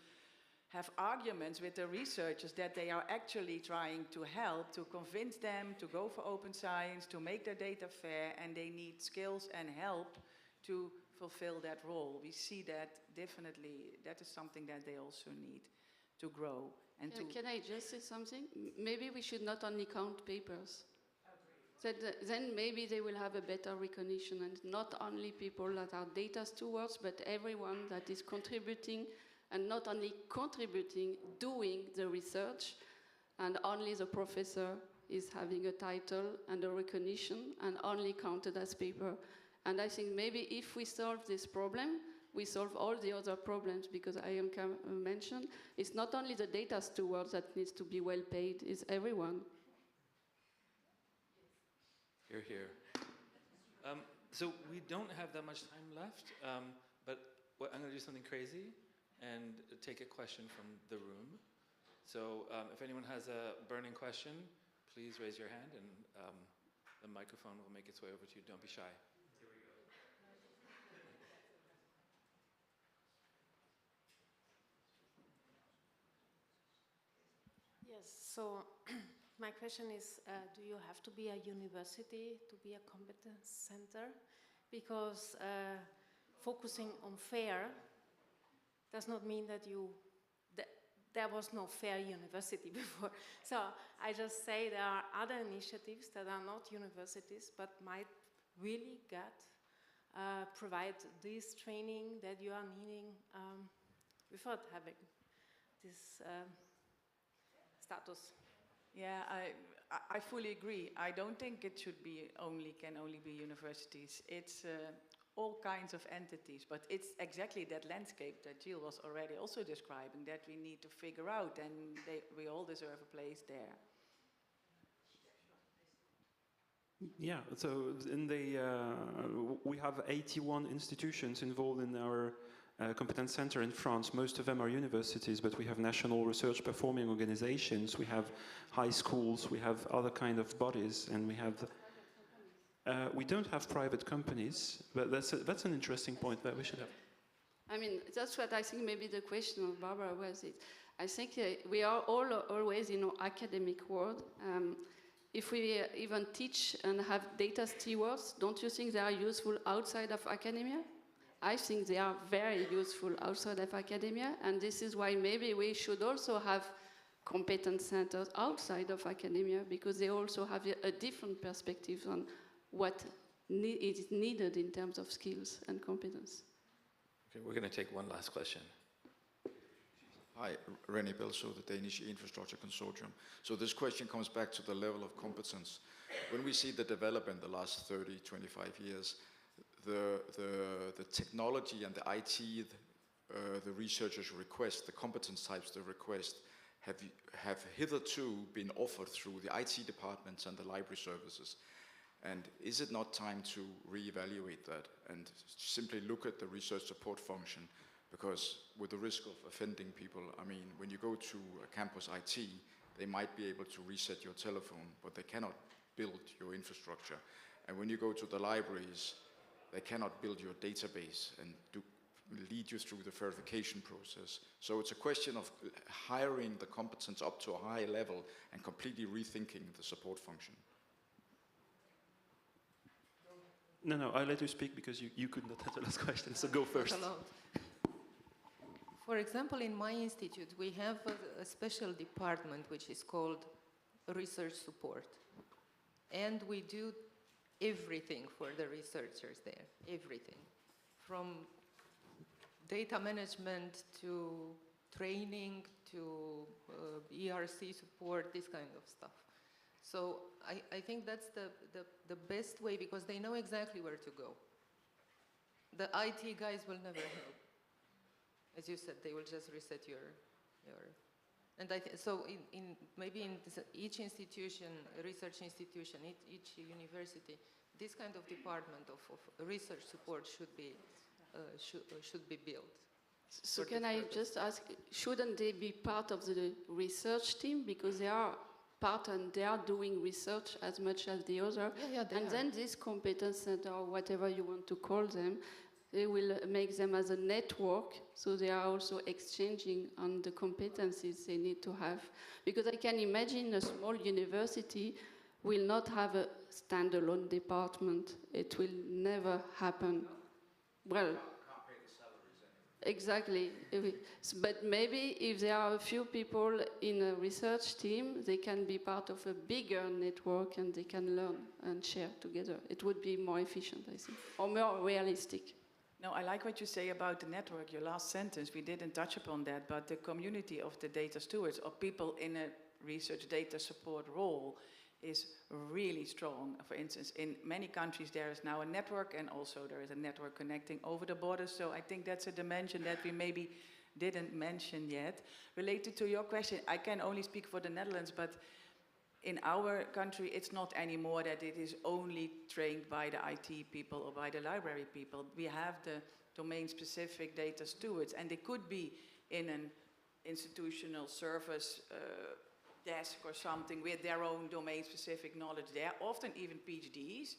have arguments with the researchers that they are actually trying to help, to convince them to go for open science, to make their data fair, and they need skills and help to fulfill that role. We see that definitely, that is something that they also need to grow. And can I just say something? Maybe we should not only count papers. Then maybe they will have a better recognition, and not only people that are data stewards, but everyone that is contributing, and not only contributing, doing the research, and only the professor is having a title and a recognition, and only counted as paper. And I think maybe if we solve this problem, we solve all the other problems, because Ianka mentioned, it's not only the data steward that needs to be well paid, it's everyone. Hear, hear. So we don't have that much time left, but I'm going to do something crazy and take a question from the room. So if anyone has a burning question, please raise your hand, and the microphone will make its way over to you. Don't be shy. Here we go. Yes, so my question is, do you have to be a university to be a competence center? Because focusing on fair does not mean that there was no fair university before. So I just say there are other initiatives that are not universities, but might really provide this training that you are needing without having this status. Yeah, I fully agree. I don't think it should be can only be universities. It's all kinds of entities, but it's exactly that landscape that Jill was already also describing that we need to figure out, and we all deserve a place there. Yeah, so we have 81 institutions involved in our competence center in France. Most of them are universities, but we have national research performing organizations, we have high schools, we have other kind of bodies, and we have... we don't have private companies, but that's an interesting point that we should have. I mean, that's what I think maybe the question of Barbara was. I think we are all always in our academic world. If we even teach and have data stewards, don't you think they are useful outside of academia? I think they are very useful outside of academia, and this is why maybe we should also have competence centers outside of academia, because they also have a different perspective on what is needed in terms of skills and competence. Okay, we're going to take one last question. Hi, René Belso, the Danish Infrastructure Consortium. So this question comes back to the level of competence. When we see the development the last 30, 25 years, the technology and the IT, the researchers request, the competence types they request, have hitherto been offered through the IT departments and the library services. And is it not time to reevaluate that and simply look at the research support function? Because with the risk of offending people, I mean, when you go to a campus IT, they might be able to reset your telephone, but they cannot build your infrastructure. And when you go to the libraries, they cannot build your database and lead you through the verification process. So it's a question of hiring the competence up to a high level and completely rethinking the support function. No, I'll let you speak because you could not have the last question, so go first. For example, in my institute, we have a special department which is called research support. And we do everything for the researchers there, everything. From data management to training to ERC support, this kind of stuff. So I think that's the best way, because they know exactly where to go. The IT guys will never help. As you said, they will just reset your and so maybe in each institution, research institution, each university, this kind of department of research support should be built. So can I just ask, shouldn't they be part of the research team, because they are part and they are doing research as much as the other? Yeah, and then this competence center, or whatever you want to call them, they will make them as a network, so they are also exchanging on the competencies they need to have. Because I can imagine a small university will not have a standalone department. It will never happen. Well, exactly. But maybe if there are a few people in a research team, they can be part of a bigger network and they can learn and share together. It would be more efficient, I think, or more realistic. No, I like what you say about the network, your last sentence. We didn't touch upon that, but the community of the data stewards, or people in a research data support role, is really strong. For instance, in many countries there is now a network, and also there is a network connecting over the borders. So I think that's a dimension that we maybe didn't mention yet. Related to your question, I can only speak for the Netherlands, but in our country, it's not anymore that it is only trained by the IT people or by the library people. We have the domain-specific data stewards, and they could be in an institutional service desk or something with their own domain-specific knowledge. They are often even PhDs,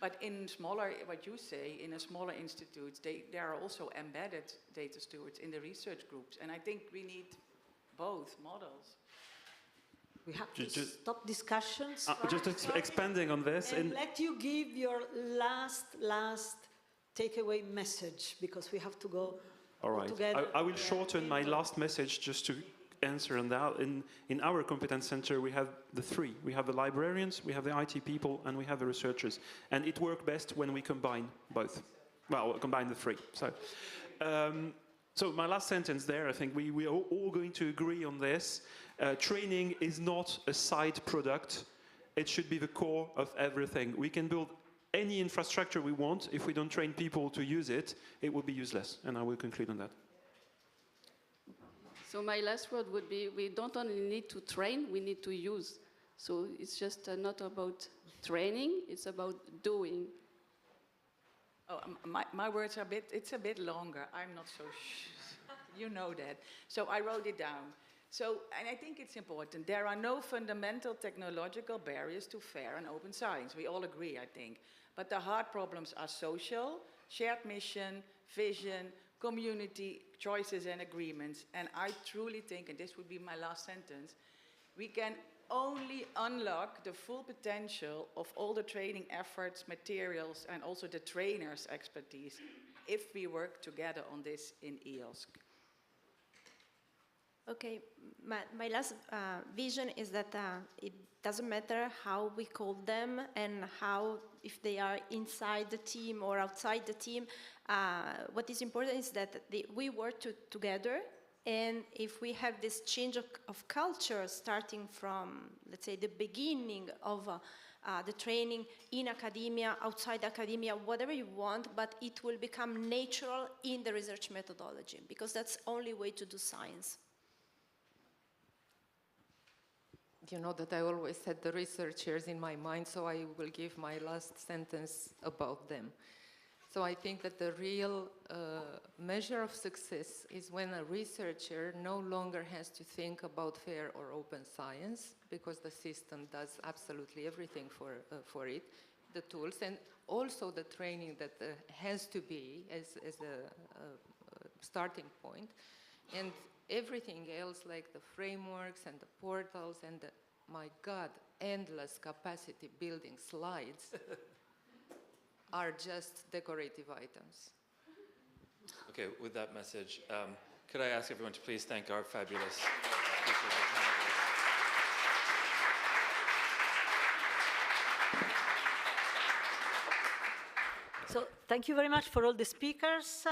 but in smaller, what you say, in a smaller institutes, there are also embedded data stewards in the research groups, and I think we need both models. We have to stop discussions. Just expanding on this. And let you give your last takeaway message, because we have to go together. I will shorten my last message just to answer on that. In our competence center, we have the three. We have the librarians, we have the IT people, and we have the researchers. And it works best when we combine both. Well, combine the three. So my last sentence there, I think we are all going to agree on this. Training is not a side product. It should be the core of everything. We can build any infrastructure we want. If we don't train people to use it, it will be useless. And I will conclude on that. So my last word would be, we don't only need to train, we need to use. So it's just not about training, it's about doing. Oh, my words are it's a bit longer. I'm not so you know that. So I wrote it down. So, and I think it's important. There are no fundamental technological barriers to fair and open science. We all agree, I think. But the hard problems are social, shared mission, vision, community, choices and agreements. And I truly think, and this would be my last sentence, we can only unlock the full potential of all the training efforts, materials, and also the trainers' expertise if we work together on this in EOSC. Okay, my last vision is that it doesn't matter how we call them and if they are inside the team or outside the team. What is important is that we work together, and if we have this change of culture starting from, let's say, the beginning of the training in academia, outside academia, whatever you want, but it will become natural in the research methodology, because that's the only way to do science. You know that I always had the researchers in my mind, so I will give my last sentence about them. So I think that the real measure of success is when a researcher no longer has to think about fair or open science, because the system does absolutely everything for it, the tools, and also the training that has to be as a starting point. And everything else, like the frameworks and the portals and the, my God, endless capacity building slides are just decorative items. Okay, with that message, could I ask everyone to please thank our fabulous speakers? So thank you very much for all the speakers.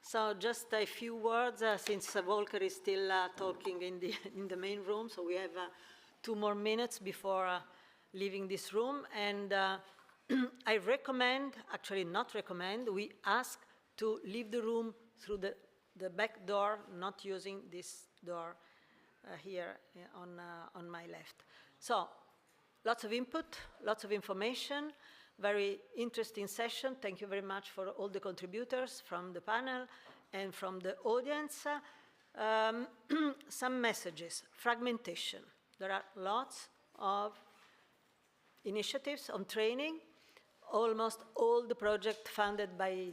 So just a few words, since Volker is still talking in the main room, so we have 2 more minutes before leaving this room. And I recommend, actually not recommend, we ask to leave the room through the back door, not using this door here on my left. So lots of input, lots of information, very interesting session. Thank you very much for all the contributors from the panel and from the audience. Some messages. Fragmentation. There are lots of initiatives on training. Almost all the projects funded by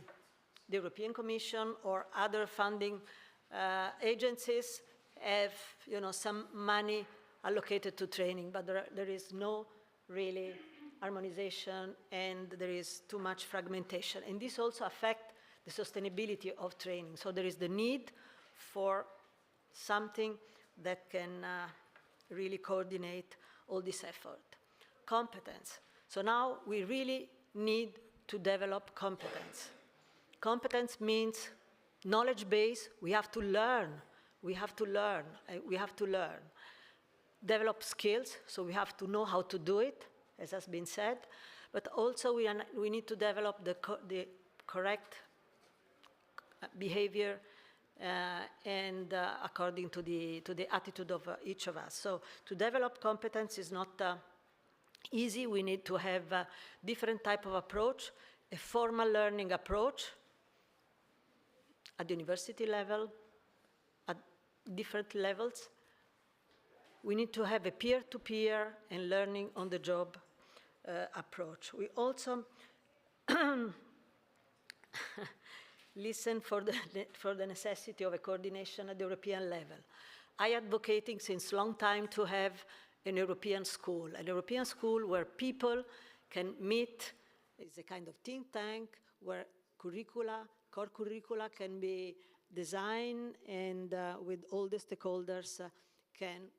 the European Commission or other funding agencies have, some money allocated to training, but there is no really harmonization, and there is too much fragmentation. And this also affects the sustainability of training. So there is the need for something that can really coordinate all this effort. Competence. So now we really need to develop competence. Competence means knowledge base. We have to learn. We have to learn. We have to learn. Develop skills, so we have to know how to do it, as has been said, but also we need to develop the correct behavior and according to the attitude of each of us. So to develop competence is not easy. We need to have a different type of approach, a formal learning approach at the university level, at different levels. We need to have a peer-to-peer and learning on the job approach. We also listen for the necessity of a coordination at the European level. I advocating since long time to have an European school where people can meet. It's a kind of think tank where core curricula can be designed, and with all the stakeholders can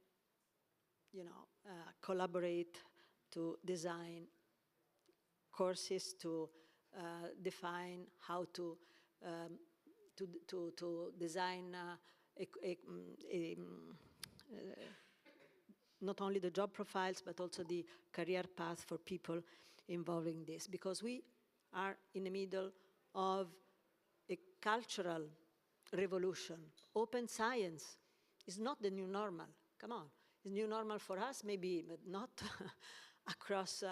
collaborate to design courses, to define how to design not only the job profiles, but also the career path for people involved in this. Because we are in the middle of a cultural revolution. Open science is not the new normal. Come on. It's new normal for us, maybe, but not across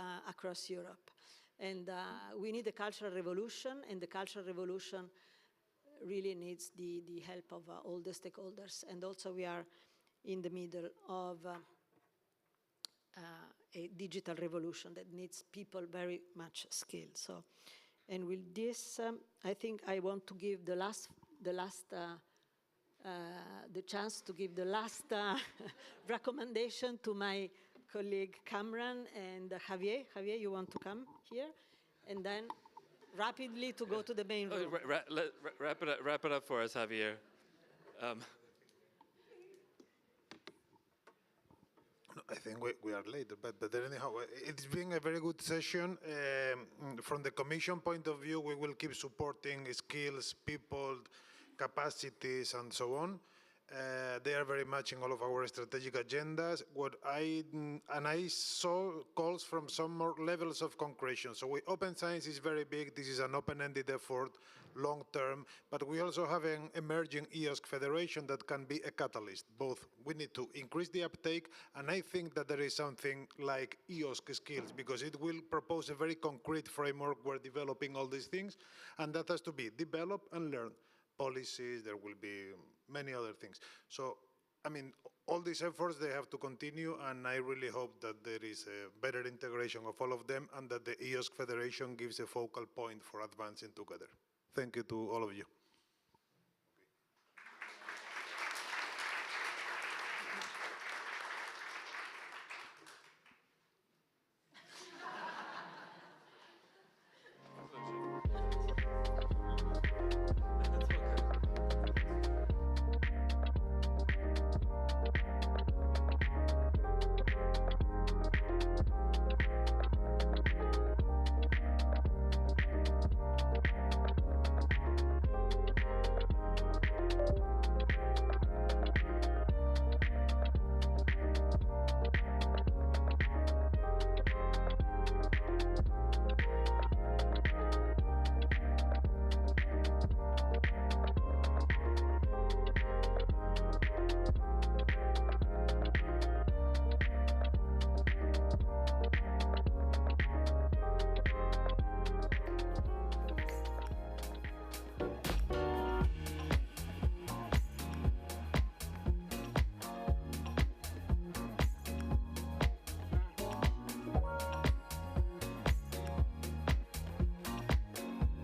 Europe. And we need a cultural revolution, and the cultural revolution really needs the help of all the stakeholders. And also we are in the middle of a digital revolution that needs people very much skilled. So, and with this, I think I want to give the chance to give the last recommendation to my colleague Cameron and Javier. Javier, you want to come here? And then rapidly to go to the main room. Wrap it up for us, Javier. I think we are late, but anyhow, it's been a very good session. From the Commission point of view, we will keep supporting skills, people, capacities, and so on. They are very much in all of our strategic agendas. I saw calls from some more levels of concretion. So open science is very big. This is an open-ended effort, long-term. But we also have an emerging EOSC federation that can be a catalyst. Both, we need to increase the uptake, and I think that there is something like EOSC skills, because it will propose a very concrete framework where developing all these things, and that has to be develop and learn. Policies, there will be many other things. So, I mean, all these efforts, they have to continue, and I really hope that there is a better integration of all of them, and that the EOSC Federation gives a focal point for advancing together. Thank you to all of you.